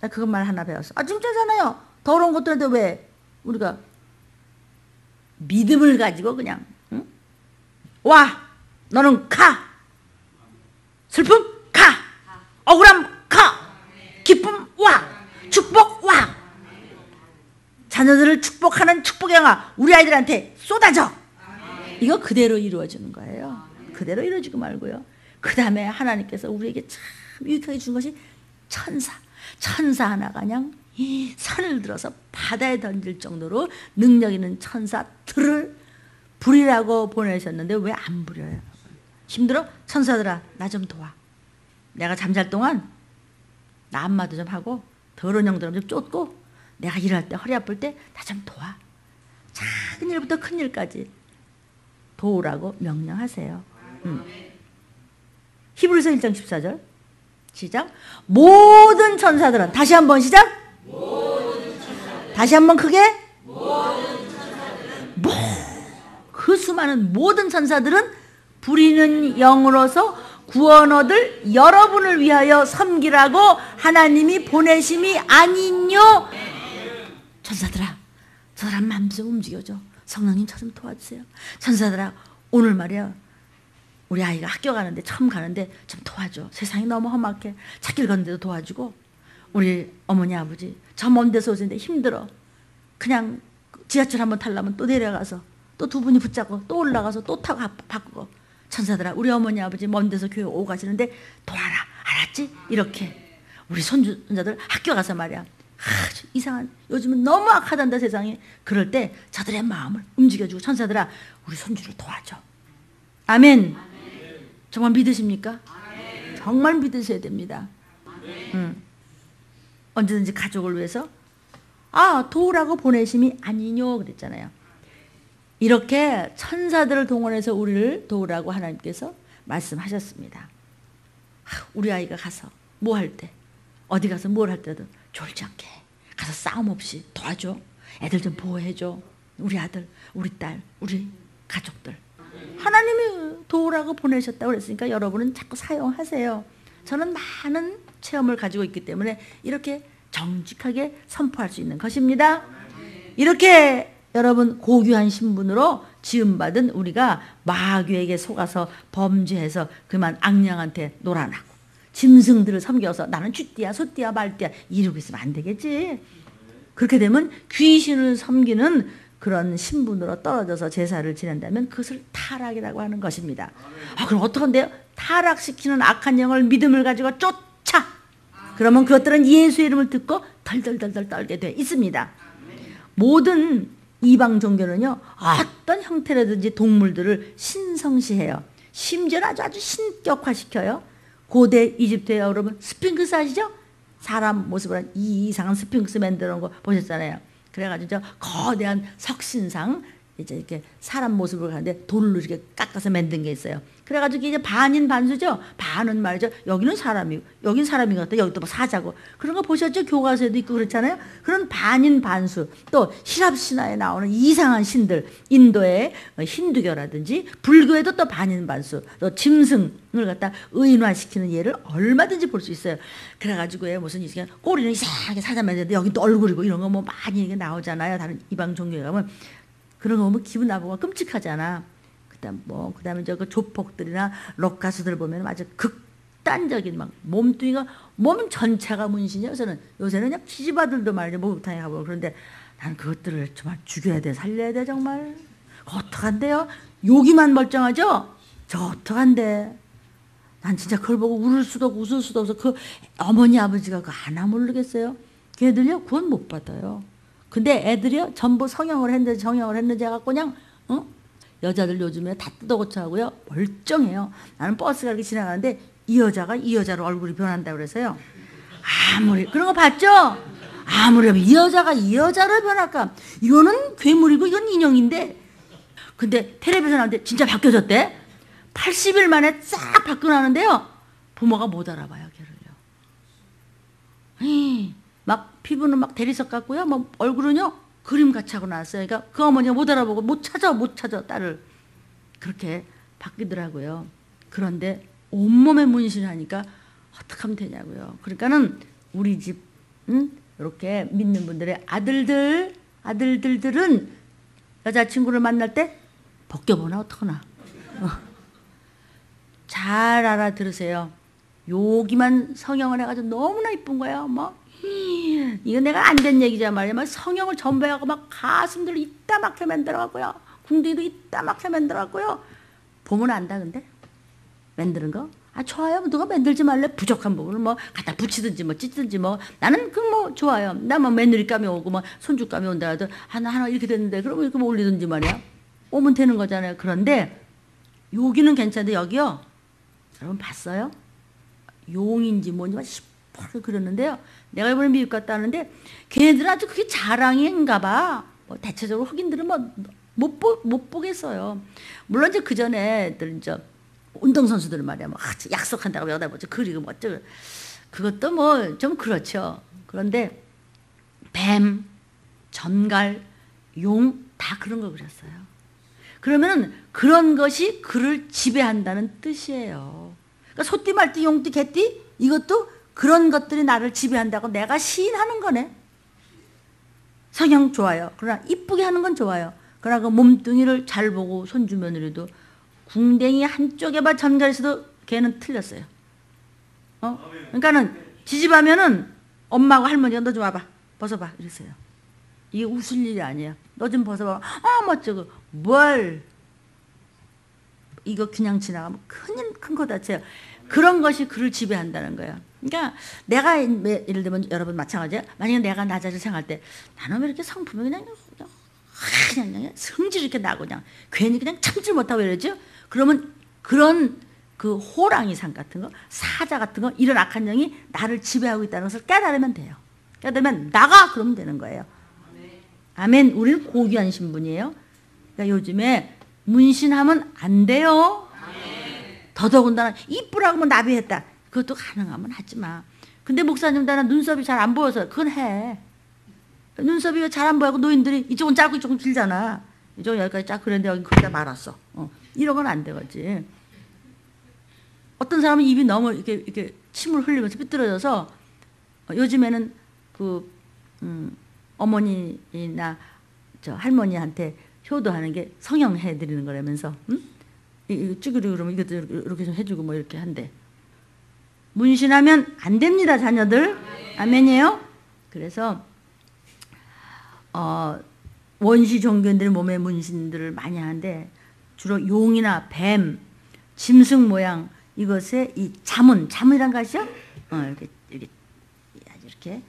나 그것만 하나 배웠어. 아 진짜잖아요. 더러운 것들한테 왜 우리가 믿음을 가지고 그냥 응? 와 너는 가. 슬픔 가. 억울함 가. 기쁨 와. 축복 와. 자녀들을 축복하는 축복의 영화 우리 아이들한테 쏟아져. 이거 그대로 이루어지는 거예요. 그대로 이루어지고 말고요. 그 다음에 하나님께서 우리에게 참 유익하게 준 것이 천사. 천사 하나가 그냥 이 산을 들어서 바다에 던질 정도로 능력 있는 천사들을 부리라고 보내셨는데 왜 안 부려요? 힘들어? 천사들아 나 좀 도와. 내가 잠잘 동안 나 안마도 좀 하고 더러운 영들 좀 쫓고 내가 일할 때 허리 아플 때 나 좀 도와. 작은 일부터 큰 일까지 도우라고 명령하세요. 히브리서 1장 14절 시작. 모든 천사들은 다시 한번 시작. 다시 한번 크게. 그 수많은 모든 천사들은 부리는 영으로서 구원 얻을 여러분을 위하여 섬기라고 하나님이 보내심이 아니뇨. 천사들아 저 사람 마음 좀 움직여줘. 성령님 저 좀 도와주세요. 천사들아 오늘 말이야 우리 아이가 학교 가는데 처음 가는데 좀 도와줘. 세상이 너무 험악해. 찾길 걷는데도 도와주고 우리 어머니 아버지 저 먼 데서 오시는데 힘들어. 그냥 지하철 한번 타려면 또 내려가서 또 두 분이 붙잡고 또 올라가서 또 타고 바꾸고. 천사들아 우리 어머니 아버지 먼 데서 교회 오고 가시는데 도와라. 알았지? 이렇게 우리 손주들 학교 가서 말이야 이상한 요즘은 너무 악하단다 세상이. 그럴 때 저들의 마음을 움직여주고 천사들아 우리 손주를 도와줘. 아멘. 정말 믿으십니까? 정말 믿으셔야 됩니다. 언제든지 가족을 위해서 도우라고 보내심이 아니뇨 그랬잖아요. 이렇게 천사들을 동원해서 우리를 도우라고 하나님께서 말씀하셨습니다. 우리 아이가 가서 뭐 할 때 어디 가서 뭘 할 때도 졸지 않게 가서 싸움 없이 도와줘. 애들 좀 보호해줘. 우리 아들 우리 딸 우리 가족들 하나님이 도우라고 보내셨다고 그랬으니까 여러분은 자꾸 사용하세요. 저는 많은 체험을 가지고 있기 때문에 이렇게 정직하게 선포할 수 있는 것입니다. 이렇게 여러분 고귀한 신분으로 지음받은 우리가 마귀에게 속아서 범죄해서 그만 악령한테 놀아나고 짐승들을 섬겨서 나는 쥐띠야 소띠야 말띠야 이러고 있으면 안 되겠지. 그렇게 되면 귀신을 섬기는 그런 신분으로 떨어져서 제사를 지낸다면 그것을 타락이라고 하는 것입니다. 그럼 어떡한데요? 타락시키는 악한 영을 믿음을 가지고 쫓아. 그러면 그것들은 예수의 이름을 듣고 덜덜덜덜 떨게 돼 있습니다. 모든 이방 종교는요 어떤 형태라든지 동물들을 신성시해요. 심지어는 아주 신격화시켜요. 고대 이집트에 여러분 스핑크스 아시죠? 사람 모습을 한 이 이상한 스핑크스 만들어 놓은 거 보셨잖아요. 그래가지고 저 거대한 석신상 이제 이렇게 사람 모습을 가는데 돌로 이렇게 깎아서 만든 게 있어요. 그래가지고 이제 반인 반수죠. 반은 말이죠. 여기는 사람이고, 여긴 사람인 것 같아. 여기 또 뭐 사자고. 그런 거 보셨죠? 교과서에도 있고 그렇잖아요. 그런 반인 반수. 또 히랍 신화에 나오는 이상한 신들, 인도의 힌두교라든지 불교에도 또 반인 반수, 또 짐승을 갖다 의인화시키는 예를 얼마든지 볼 수 있어요. 그래가지고 무슨 이게 꼬리는 이상하게 사자 만드는데 여기 또 얼굴이고 이런 거 뭐 많이 이게 나오잖아요. 다른 이방 종교에 가면. 그런 거 보면 기분 나쁘고 끔찍하잖아. 그다음에 저 조폭들이나 록 가수들 보면 아주 극단적인 막 몸뚱이가 몸 전체가 문신이야. 요새는 그냥 기집아들도 말이야 목욕탕에 가보고. 그런데 난 그것들을 정말 죽여야 돼, 살려야 돼 정말. 어떡한데요? 여기만 멀쩡하죠? 저 어떡한데? 난 진짜 그걸 보고 울을 수도 없고 웃을 수도 없어. 그 어머니 아버지가 그거 하나 모르겠어요. 걔들요 구원 못 받아요. 근데 애들이요 전부 성형을 했는지 해갖고 그냥 여자들 요즘에 다 뜯어고쳐 하고요 멀쩡해요. 나는 버스가 이렇게 지나가는데 이 여자가 이 여자로 얼굴이 변한다고 그래서요. 아무리 그런 거 봤죠? 아무리 이 여자가 이 여자로 변할까? 이거는 괴물이고 이건 인형인데. 근데 텔레비전 나오는데 진짜 바뀌어졌대. 80일 만에 싹 바뀌어나는데요. 부모가 못 알아봐요 걔를요. 막 피부는 막 대리석 같고요. 뭐 얼굴은요 그림같이 하고 나왔어요. 그러니까 그 어머니가 못 알아보고 못 찾아 딸을. 그렇게 바뀌더라고요. 그런데 온몸에 문신하니까 어떻게 하면 되냐고요. 그러니까는 우리 집 이렇게 믿는 분들의 아들들은 여자친구를 만날 때 벗겨보나 어떡하나. 잘 알아들으세요. 여기만 성형을 해가지고 너무나 이쁜 거예요. 뭐 이거 내가 안 된 얘기자 말이야. 막 성형을 전부 해갖고 막 가슴들 이따맣게 만들어갖고요. 궁둥이도 이따맣게 만들어갖고요. 보면 안다 근데 만드는 거. 아 좋아요. 누가 만들지 말래. 부족한 부분을 뭐 갖다 붙이든지 뭐 찢든지 뭐 나는 그 뭐 좋아요. 나 뭐 며느리감이 오고 뭐 손주감이 온다 해도 하나 이렇게 됐는데 그러면 이렇게 뭐 올리든지 말이야. 오면 되는 거잖아요. 그런데 여기는 괜찮은데 여기요. 여러분 봤어요? 용인지 뭔지 막 시퍼렇게 그렸는데요. 내가 이번에 미국 갔다 왔는데 걔네들 아주 그게 자랑인가 봐. 뭐 대체적으로 흑인들은 뭐 못 보겠어요. 물론 이제 그 전에 이제 운동선수들 말이야. 뭐 약속한다고 여기다 뭐죠 그리고 뭐 어쩌고 그것도 뭐 좀 그렇죠. 그런데 뱀, 전갈, 용 다 그런 거 그렸어요. 그러면 그런 것이 그를 지배한다는 뜻이에요. 그러니까 소띠, 말띠, 용띠, 개띠 이것도 그런 것들이 나를 지배한다고 내가 시인하는 거네. 성형 좋아요. 그러나 이쁘게 하는 건 좋아요. 그러나 그 몸뚱이를 잘 보고 손주 며느리도 궁뎅이 한쪽에만 전갈 있어도 걔는 틀렸어요. 그러니까는 지집하면은 엄마하고 할머니가 너 좀 와봐. 벗어봐. 이랬어요. 이게 웃을 일이 아니에요. 너 좀 벗어봐. 멋지고 뭘 이거 그냥 지나가면 큰 거 다쳐요. 그런 것이 그를 지배한다는 거예요. 그러니까 내가 예를 들면 여러분 마찬가지예요. 만약에 내가 나 자신 생각할 때 나는 왜 이렇게 성품이 그냥 성질이 이렇게 나고 그냥 괜히 그냥 참지 못하고 이러죠. 그러면 그런 그 호랑이상 같은 거, 사자 같은 거 이런 악한 영이 나를 지배하고 있다는 것을 깨달으면 돼요. 깨달으면 나가 그러면 되는 거예요. 아멘. 우리는 고귀한 신분이에요. 그러니까 요즘에 문신하면 안 돼요. 더더군다나 이쁘라고 하면 나비했다. 그것도 가능하면 하지 마. 근데 목사님 나는 눈썹이 잘 안 보여서 그건 해. 눈썹이 왜 잘 안 보이고 노인들이 이쪽은 짧고 이쪽은 길잖아. 이쪽은 여기까지 쫙 그랬는데 여기 그렇게 말았어. 이런 건 안 되겠지. 어떤 사람은 입이 너무 이렇게 침을 흘리면서 삐뚤어져서 요즘에는 그 어머니나 저 할머니한테 효도하는 게 성형해 드리는 거라면서 쭈그리고 그러면 이것도 이렇게 좀 해주고 뭐 이렇게 한대. 문신하면 안 됩니다, 자녀들. 아멘이에요. 그래서 원시 종교인들이 몸에 문신들을 많이 하는데 주로 용이나 뱀, 짐승 모양 이것에 이 자문이란 거 아시죠? 이렇게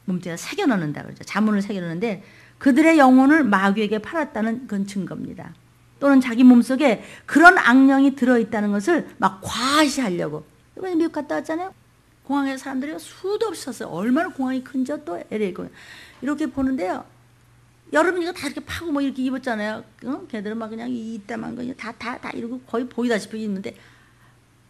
몸뚱이에 새겨 넣는다 그러죠. 자문을 새겨 넣는데 그들의 영혼을 마귀에게 팔았다는 그건 증거입니다. 또는 자기 몸속에 그런 악령이 들어있다는 것을 막 과시하려고. 이번에 미국 갔다 왔잖아요. 공항에 사람들이 수도 없이 섰어요. 얼마나 공항이 큰지 또 LA 공항. 이렇게 보는데요. 여름이니까 다 이렇게 파고 뭐 이렇게 입었잖아요. 걔들은 막 그냥 이때만 그냥 다 이러고 거의 보이다시피 입는데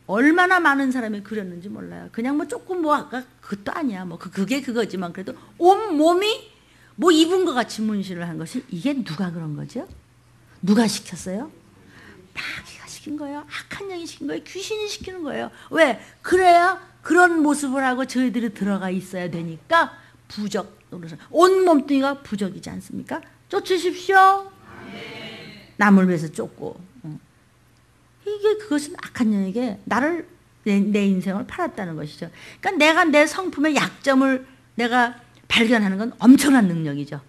얼마나 많은 사람이 그렸는지 몰라요. 그냥 뭐 조금 뭐 아까 그것도 아니야. 뭐 그게 그거지만 그래도 온 몸이 뭐 입은 것 같이 문신을 한 것이 이게 누가 그런 거죠? 누가 시켰어요? 마귀가 시킨 거예요. 악한 영이 시킨 거예요. 귀신이 시키는 거예요. 왜? 그래야 그런 모습을 하고 저희들이 들어가 있어야 되니까 부적 노릇을. 온 몸뚱이가 부적이지 않습니까? 쫓으십시오. 남을 위해서 쫓고. 이게 그것은 악한 영에게 나를 내 인생을 팔았다는 것이죠. 그러니까 내가 내 성품의 약점을 내가 발견하는 건 엄청난 능력이죠.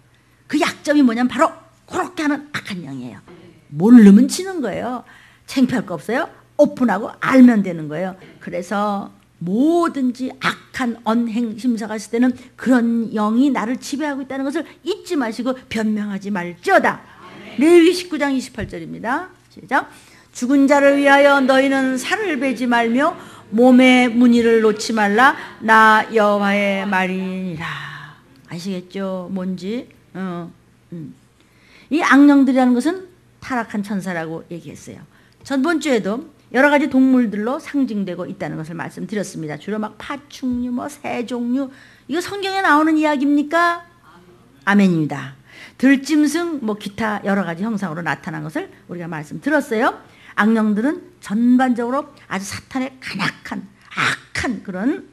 그 약점이 뭐냐면 바로 그렇게 하는 악한 영이에요. 모르면 치는 거예요. 창피할 거 없어요. 오픈하고 알면 되는 거예요. 그래서 뭐든지 악한 언행 심사가 있을 때는 그런 영이 나를 지배하고 있다는 것을 잊지 마시고 변명하지 말지어다. 레위기 19장 28절입니다. 시작. 죽은 자를 위하여 너희는 살을 베지 말며 몸의 문의를 놓지 말라. 나 여호와의 말이니라. 아시겠죠? 뭔지? 이 악령들이라는 것은 타락한 천사라고 얘기했어요. 전번 주에도 여러 가지 동물들로 상징되고 있다는 것을 말씀드렸습니다. 주로 막 파충류, 뭐 새 종류, 이거 성경에 나오는 이야기입니까? 아멘입니다. 들짐승, 뭐 기타 여러 가지 형상으로 나타난 것을 우리가 말씀드렸어요. 악령들은 전반적으로 아주 사탄의 간악한, 악한 그런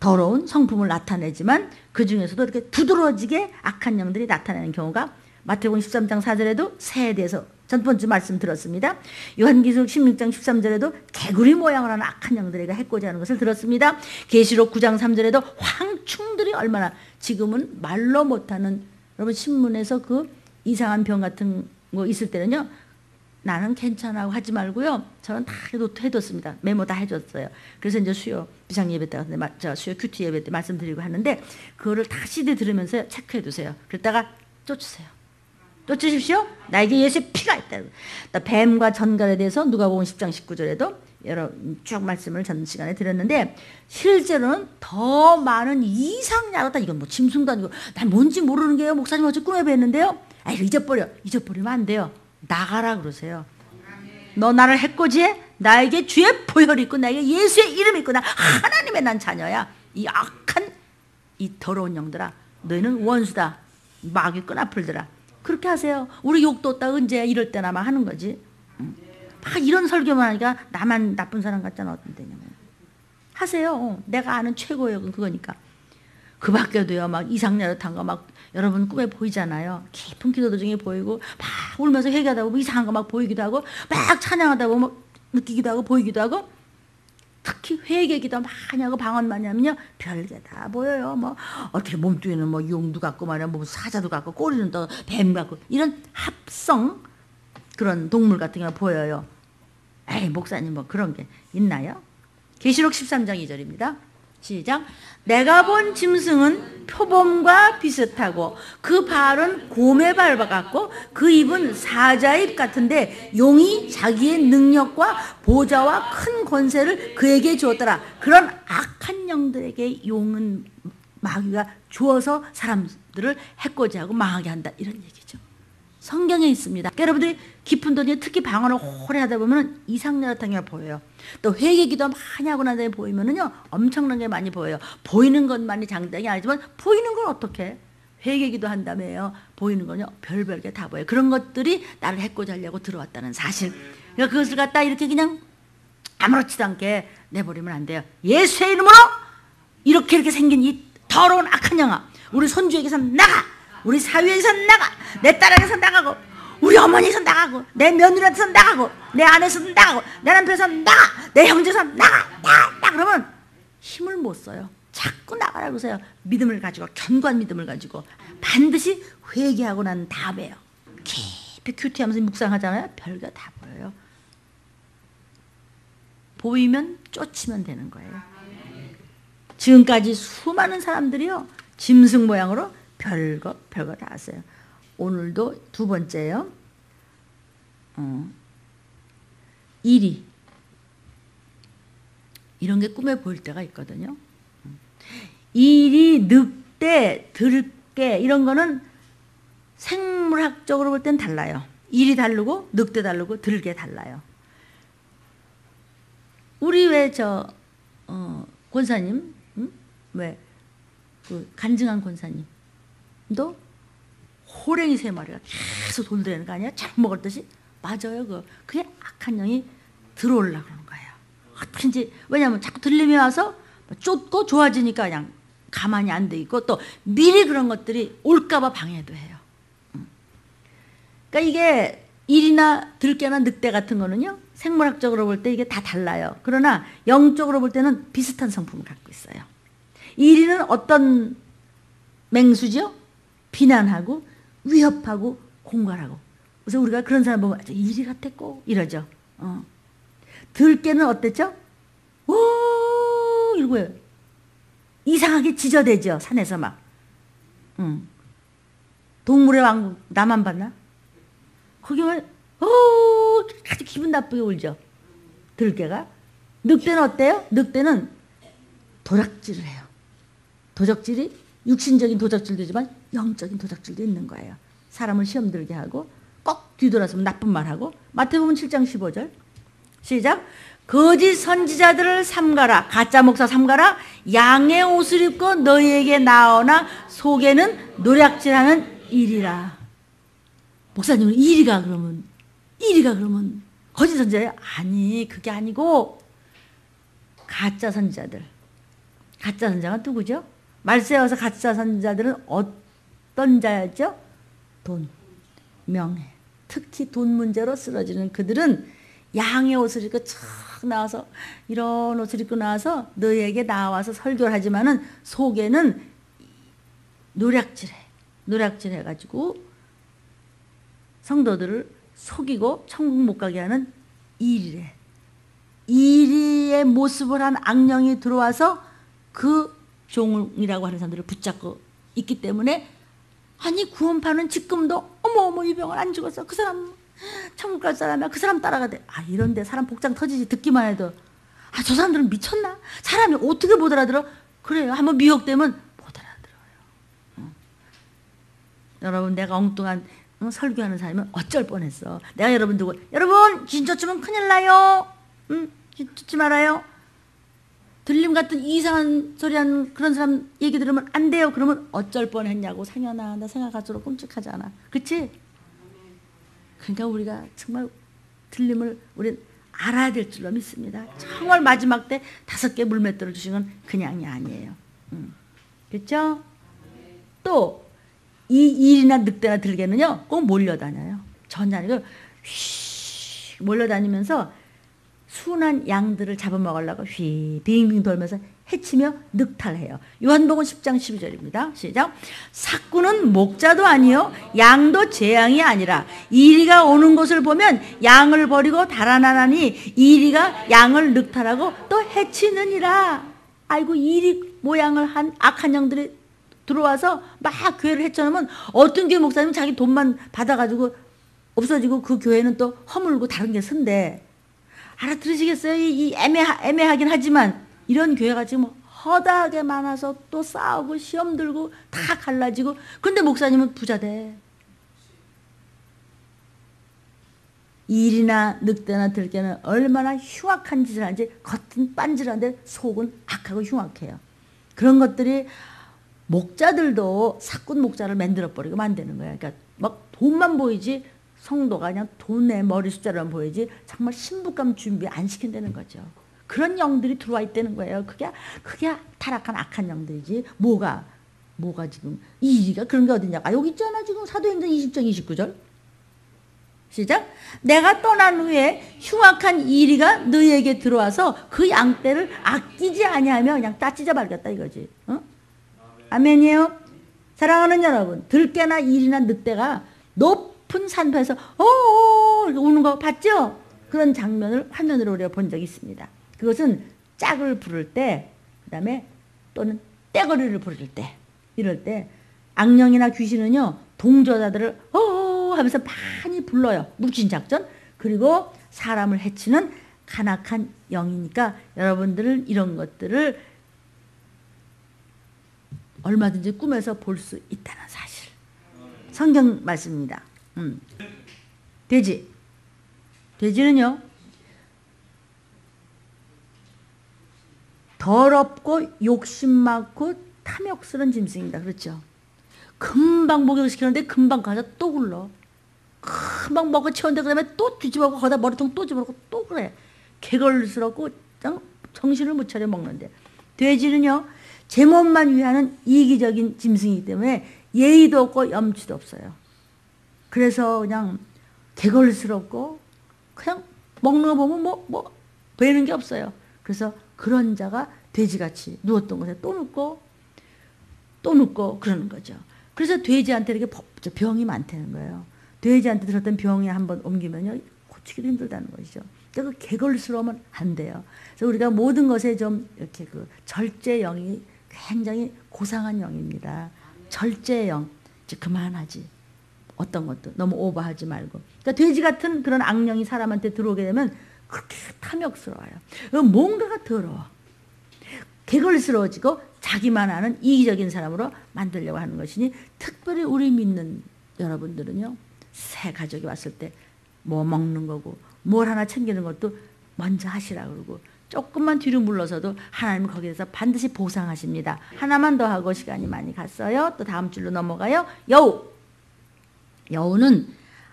더러운 성품을 나타내지만 그 중에서도 이렇게 두드러지게 악한 영들이 나타나는 경우가 마태복음 13장 4절에도 새에 대해서 전번주 말씀 들었습니다. 요한계시록 16장 13절에도 개구리 모양을 하는 악한 영들에게 해코지 하는 것을 들었습니다. 계시록 9장 3절에도 황충들이 얼마나 지금은 말로 못하는, 여러분 신문에서 그 이상한 병 같은 거 있을 때는요, 나는 괜찮아 하지 말고요, 저는 다 해뒀습니다. 메모 다 해줬어요. 그래서 이제 수요 비상 예배 때, 수요 큐티 예배 때 말씀드리고 하는데 그거를 다 CD 들으면서 체크해 두세요. 그러다가 쫓으세요. 쫓으십시오. 나에게 예수의 피가 있다. 뱀과 전갈에 대해서 누가복음 10장 19절에도 여러 쭉 말씀을 전 시간에 드렸는데, 실제로는 더 많은 이상야로다. 이건 뭐 짐승도 아니고 난 뭔지 모르는 게요. 목사님 어제 꿈에 뵀는데요. 아, 이거 잊어버리면 안 돼요. 나가라 그러세요. 너 나를 해코지해? 나에게 주의 보혈이 있고 나에게 예수의 이름이 있고 나 하나님의 난 자녀야. 이 악한 이 더러운 영들아, 너희는 원수다. 마귀 끈아풀들아. 그렇게 하세요. 우리 욕도 없다 언제 이럴 때나 막 하는 거지. 막 이런 설교만 하니까 나만 나쁜 사람 같잖아. 어떤 때냐면 하세요. 내가 아는 최고의 욕은 그거니까. 그 밖에도요, 막 이상야릇한 거 막 여러분 꿈에 보이잖아요. 깊은 기도 중에 보이고 막 울면서 회개하다 보면 이상한 거 막 보이기도 하고 막 찬양하다 보면 막 느끼기도 하고 보이기도 하고, 특히 회개기도 많이 하고 방언 많이 하면요 별게 다 보여요. 뭐 어떻게 몸뚱이는 뭐 용도 같고 말이야, 뭐 사자도 같고 꼬리는 또 뱀 같고 이런 합성 그런 동물 같은 게 보여요. 에이 목사님 뭐 그런 게 있나요? 계시록 13장 2절입니다. 시작. 내가 본 짐승은 표범과 비슷하고 그 발은 곰의 발 같고 그 입은 사자의 입 같은데 용이 자기의 능력과 보좌와 큰 권세를 그에게 주었더라. 그런 악한 영들에게 용은 마귀가 주어서 사람들을 해코지하고 망하게 한다, 이런 얘기죠. 성경에 있습니다. 그러니까 여러분들이 깊은 돈에 특히 방언을 오래 하다 보면 이상야릇하게 보여요. 또 회개기도 많이 하고 난 다음에 보이면은요 엄청나게 많이 보여요. 보이는 것만이 장단이 아니지만 보이는 건 어떻게? 회개기도 한다며요. 보이는 건요 별별 게 다 보여요. 그런 것들이 나를 해코지 하려고 들어왔다는 사실. 그러니까 그것을 갖다 이렇게 그냥 아무렇지도 않게 내버리면 안 돼요. 예수의 이름으로 이렇게 생긴 이 더러운 악한 영아, 우리 손주에게서 나가! 우리 사위에서 나가! 내 딸에게서 나가고, 우리 어머니에서 나가고, 내 며느리한테서 나가고, 내 아내에서 나가고, 내 남편에서 나가! 내 형제에서 나가! 그러면 힘을 못 써요. 자꾸 나가라 그러세요. 믿음을 가지고, 견고한 믿음을 가지고 반드시 회개하고 난 다음에요. 깊이 큐티하면서 묵상하잖아요. 별거 다 보여요. 보이면 쫓으면 되는 거예요. 지금까지 수많은 사람들이요 짐승 모양으로 별거 다 하세요. 오늘도 두 번째요. 일이 이런 게 꿈에 보일 때가 있거든요. 일이 늑대, 깨 이런 거는 생물학적으로 볼 땐 달라요. 일이 다르고 늑대 다르고 들개 달라요. 우리 왜 권사님, 왜 그 간증한 권사님도 호랭이 3마리가 계속 돌더라는 거 아니야? 잘 먹을 듯이. 맞아요. 그게 악한 영이 들어오려고 그러는 거예요. 어떻게든지. 왜냐하면 자꾸 들림이 와서 쫓고 좋아지니까 그냥 가만히 안 돼 있고 또 미리 그런 것들이 올까봐 방해도 해요. 그러니까 이게 일이나 들깨나 늑대 같은 거는요. 생물학적으로 볼 때 이게 다 달라요. 그러나 영적으로 볼 때는 비슷한 성품을 갖고 있어요. 일이는 어떤 맹수죠? 비난하고 위협하고 공갈하고. 그래서 우리가 그런 사람 보면 일이 같았고 이러죠. 들깨는 어땠죠? 오 이러고요. 이상하게 지저대죠. 산에서 막. 동물의 왕국 나만 봤나? 거기만 아주 기분 나쁘게 울죠. 들깨가. 늑대는 어때요? 늑대는 도적질을 해요. 도적질이 육신적인 도적질도지만 영적인 도적질도 있는 거예요. 사람을 시험 들게 하고 꼭 뒤돌아서면 나쁜 말하고. 마태복음 7장 15절 시작. 거짓 선지자들을 삼가라. 가짜 목사 삼가라. 양의 옷을 입고 너희에게 나오나 속에는 노략질하는 일이라. 목사님은 일이가 그러면 거짓 선지자예요? 아니 그게 아니고 가짜 선지자들. 가짜 선지자가 누구죠? 말세에 와서 가짜 선지자들은 어떤 자였죠? 돈, 명예, 특히 돈 문제로 쓰러지는 그들은 양의 옷을 입고 촥 나와서 이런 옷을 입고 나와서 너희에게 나와서 설교를 하지만은 속에는 노략질해가지고 성도들을 속이고 천국 못 가게 하는 이리래. 이리의 모습을 한 악령이 들어와서 그 종이라고 하는 사람들을 붙잡고 있기 때문에 아니 구원파는 지금도 어머 이 병은 안 죽었어. 그 사람 천국 갈 사람이야. 그 사람 따라가대. 이런데 사람 복장 터지지. 듣기만 해도 저 사람들은 미쳤나? 사람이 어떻게 못 알아들어? 그래요. 한번 미혹되면 못 알아들어요. 여러분 내가 엉뚱한 설교하는 사람은 어쩔 뻔했어. 내가 여러분 두고 여러분 귀신 쫓으면 큰일 나요. 귀신 쫓지 말아요. 들림 같은 이상한 소리 하는 그런 사람 얘기 들으면 안 돼요. 그러면 어쩔 뻔했냐고. 상현아 나 생각할수록 끔찍하잖아. 그렇지? 그러니까 우리가 정말 들림을 우린 알아야 될 줄로 믿습니다. 정말 마지막 때 5개 물맷돌을 주신 건 그냥이 아니에요. 그렇죠? 또 이 일이나 늑대나 들개는요 꼭 몰려다녀요. 전혀 아니고 휘 몰려다니면서 순한 양들을 잡아먹으려고 휘 빙빙 돌면서 해치며 늑탈해요. 요한복음 10장 12절입니다. 시작. 삭구는 목자도 아니요 양도 재앙이 아니라 이리가 오는 것을 보면 양을 버리고 달아나나니 이리가 양을 늑탈하고 또 해치느니라. 아이고 이리 모양을 한 악한 영들이 들어와서 막 교회를 해쳐놓으면 어떤 교회 목사님은 자기 돈만 받아가지고 없어지고 그 교회는 또 허물고 다른 게 쓴대. 알아들으시겠어요? 이 애매하긴 하지만 이런 교회가 지금 허다하게 많아서 또 싸우고 시험 들고 다 갈라지고. 근데 목사님은 부자돼. 일이나 늑대나 들깨는 얼마나 흉악한 짓을 하는지 겉은 빤질한데 속은 악하고 흉악해요. 그런 것들이 목자들도 사꾼 목자를 만들어버리고 만드는 거예요. 그러니까 막 돈만 보이지 성도가 그냥 돈에 머리 숫자로만 보이지 정말 신부감 준비 안 시킨다는 거죠. 그런 영들이 들어와 있다는 거예요. 그게 타락한 악한 영들이지. 뭐가 지금 이리가 그런 게 어딨냐. 여기 있잖아 지금 사도행전 20장 29절 시작. 내가 떠난 후에 흉악한 이리가 너희에게 들어와서 그 양떼를 아끼지 아니하며 그냥 따지자 말겠다 이거지. 아멘이에요. 사랑하는 여러분, 들깨나 이리나 늑대가 높은 산파에서 이렇게 우는 거 봤죠? 그런 장면을 화면으로 우리가 본 적이 있습니다. 그것은 짝을 부를 때, 그 다음에 또는 떼거리를 부를 때, 이럴 때 악령이나 귀신은요 동조자들을 하면서 많이 불러요. 묵신작전. 그리고 사람을 해치는 간악한 영이니까 여러분들은 이런 것들을 얼마든지 꿈에서 볼 수 있다는 사실. 성경 말씀입니다. 돼지. 돼지는요, 더럽고 욕심 많고 탐욕스러운 짐승입니다. 그렇죠? 금방 목욕시키는데 금방 가서 또 굴러. 금방 먹고 채웠는데 그 다음에 또 뒤집어고 거기다 머리통 또 집어넣고 또 그래. 개걸스럽고 정신을 못 차려 먹는데, 돼지는요 제 몸만 위하는 이기적인 짐승이기 때문에 예의도 없고 염치도 없어요. 그래서 그냥 개걸스럽고 그냥 먹는 거 보면 뭐 되는 게 없어요. 그래서 그런 자가 돼지같이 누웠던 곳에 또 눕고 그러는 거죠. 그래서 돼지한테 이렇게 병이 많다는 거예요. 돼지한테 들었던 병이 한번 옮기면요 고치기도 힘들다는 것이죠. 그 개걸스러우면 안 돼요. 그래서 우리가 모든 것에 좀 이렇게 그 절제 영이 굉장히 고상한 영입니다. 절제 영, 이제 그만하지. 어떤 것도 너무 오버하지 말고. 그러니까 돼지 같은 그런 악령이 사람한테 들어오게 되면 그렇게 탐욕스러워요. 뭔가가 더러워. 개걸스러워지고 자기만 아는 이기적인 사람으로 만들려고 하는 것이니, 특별히 우리 믿는 여러분들은요, 새 가족이 왔을 때 뭐 먹는 거고 뭘 하나 챙기는 것도 먼저 하시라 그러고, 조금만 뒤로 물러서도 하나님은 거기에서 반드시 보상하십니다. 하나만 더 하고 시간이 많이 갔어요. 또 다음 줄로 넘어가요. 여우. 여우는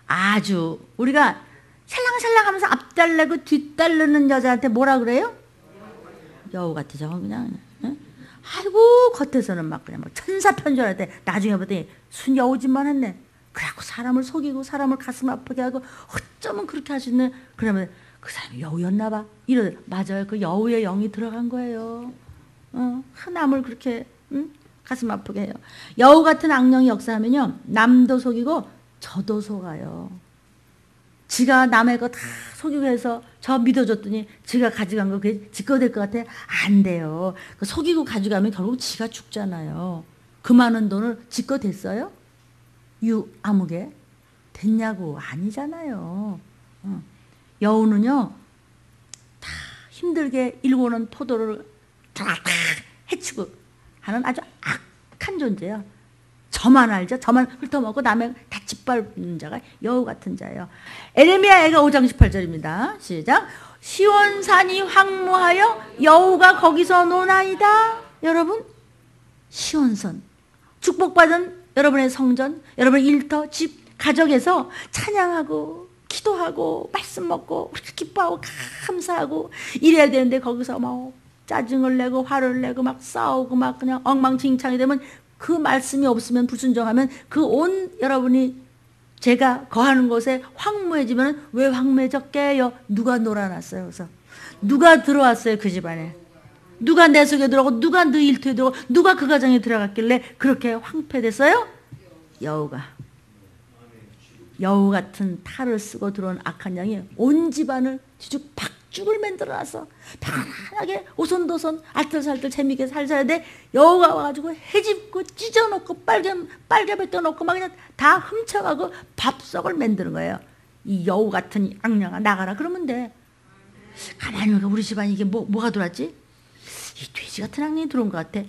아주 우리가 샬랑샬랑 하면서 앞달래고 뒷달르는 여자한테 뭐라 그래요? 여우 같아. 저건 그냥 응? 아이고 겉에서는 막 그냥 막 천사편지할 때 나중에 봤더니 순여우짓만 했네. 그래갖고 사람을 속이고 사람을 가슴 아프게 하고 어쩌면 그렇게 할 수 있는. 그러면 그 사람이 여우였나 봐. 맞아요. 그 여우의 영이 들어간 거예요. 남을 그렇게 가슴 아프게 해요. 여우 같은 악령이 역사하면요, 남도 속이고 저도 속아요. 지가 남의 거 다 속이고 해서 저 믿어줬더니 지가 가져간 거 그게 지 거 될 것 같아? 안 돼요. 그 속이고 가져가면 결국 지가 죽잖아요. 그 많은 돈을 지 거 됐어요? 아무개? 됐냐고. 아니잖아요. 여우는요 다 힘들게 일궈놓은 포도를 다 해치고 하는 아주 악한 존재예요. 저만 알죠. 저만 훑어먹고 남의 다 짓밟는 자가 여우 같은 자예요. 에레미야가 5장 18절입니다. 시작. 시온산이 황무하여 여우가 거기서 노나이다. 여러분, 시온산, 축복받은 여러분의 성전, 여러분의 일터, 집, 가정에서 찬양하고 기도하고 말씀 먹고 기뻐하고 감사하고 이래야 되는데, 거기서 막 짜증을 내고 화를 내고 막 싸우고 막 그냥 엉망진창이 되면, 그 말씀이 없으면 불순종하면 그 온 여러분이 제가 거하는 곳에 황무해지면, 왜 황무해졌게요? 누가 놀아놨어요? 그래서 누가 들어왔어요? 그 집안에 누가 내 속에 들어오고 누가 너 일터에 들어오고 누가 그 가정에 들어갔길래 그렇게 황폐됐어요? 여우 같은 탈을 쓰고 들어온 악한 양이 온 집안을 뒤죽박죽을 만들어놔서 편안하게 오손도손 알뜰살뜰 재미있게 살아야 돼. 여우가 와가지고 해집고 찢어놓고 빨개 뱉어놓고 막 그냥 다 훔쳐가고 밥석을 만드는 거예요. 이 여우 같은 악령아 나가라 그러면 돼. 가만히 보니까 우리 집안에 이게 뭐가 들어왔지? 이 돼지 같은 악령이 들어온 것 같아.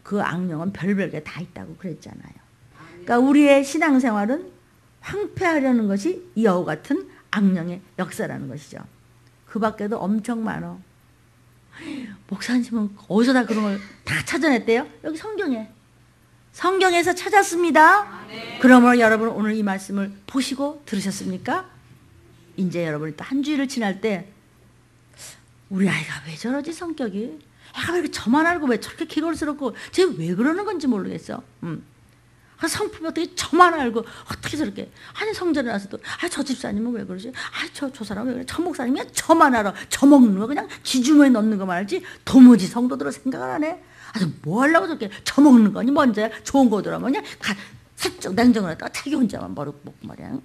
그 악령은 별별 게 다 있다고 그랬잖아요. 그러니까 우리의 신앙생활은 황폐하려는 것이 이 여우 같은 악령의 역사라는 것이죠. 그 밖에도 엄청 많어. 목사님은 어디서 다 그런 걸 다 찾아냈대요? 여기 성경에서 찾았습니다. 그러므로 여러분 오늘 이 말씀을 보시고 들으셨습니까? 이제 여러분이 또 한 주일을 지날 때 우리 아이가 왜 저러지 성격이? 애가 왜 이렇게 저만 알고 왜 저렇게 기골스럽고 쟤 왜 그러는 건지 모르겠어. 성품이 어떻게 저만 알고 어떻게 저렇게. 아니 성전에 와서도 저 집사님은 왜 그러지? 저 사람은 왜 그래? 저 목사님이 저만 알아. 저 먹는 거 그냥 지주머니에 넣는 거만 알지 도무지 성도들은 생각을 안 해. 뭐 하려고 저렇게 저 먹는 거니 먼저 좋은 거 들어가면 그냥 살짝 냉장고에다가 자기 혼자만 먹고 말이야.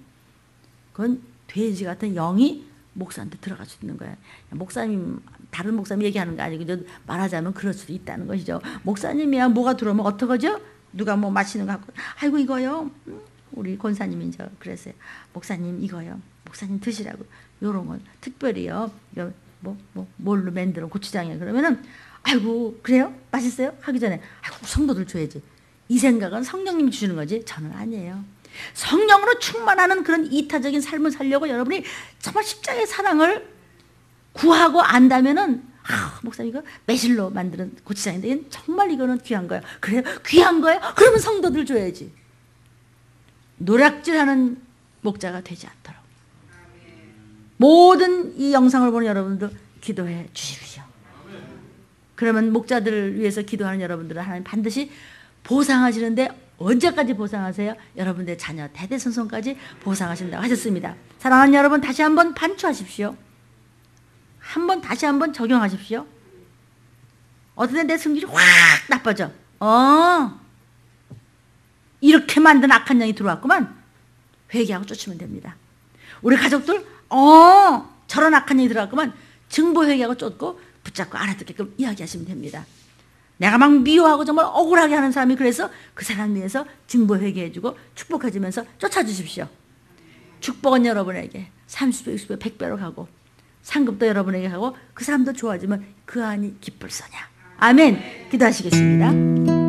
그건 돼지 같은 영이 목사한테 들어갈 수 있는 거야. 목사님, 다른 목사님 얘기하는 거 아니고 말하자면 그럴 수도 있다는 것이죠. 목사님이야 뭐가 들어오면 어떡하죠? 누가 뭐 마시는 거 갖고 아이고 이거요. 우리 권사님이 그랬어요. 목사님 이거요. 목사님 드시라고. 요런 건 특별히요. 뭘로 만들어 고추장에 그러면은 아이고 그래요? 맛있어요? 하기 전에 아이고 성도들 줘야지. 이 생각은 성령님이 주시는 거지 저는 아니에요. 성령으로 충만하는 그런 이타적인 삶을 살려고 여러분이 정말 십자가의 사랑을 구하고 안다면은 목사님 이거 매실로 만드는 고추장인데 정말 이거는 귀한 거예요. 그래요? 귀한 거예요? 그러면 성도들 줘야지. 노략질하는 목자가 되지 않도록 모든 이 영상을 보는 여러분들 기도해 주십시오. 그러면 목자들을 위해서 기도하는 여러분들은 하나님 반드시 보상하시는데 언제까지 보상하세요? 여러분들의 자녀 대대손손까지 보상하신다고 하셨습니다. 사랑하는 여러분 다시 한번 반추하십시오. 다시 한번 적용하십시오. 어떤 때 내 성질이 확 나빠져. 이렇게 만든 악한 영이 들어왔구만. 회개하고 쫓으면 됩니다. 우리 가족들 저런 악한 영이 들어왔구만. 증보 회개하고 쫓고 붙잡고 알아듣게끔 이야기하시면 됩니다. 내가 막 미워하고 정말 억울하게 하는 사람이 그래서 그 사람 위해서 증보 회개해주고 축복해주면서 쫓아주십시오. 축복은 여러분에게 30배, 60배, 100배로 가고 상급도 여러분에게 가고 그 사람도 좋아지면 그 안이 기쁠 서냐. 아멘. 기도하시겠습니다.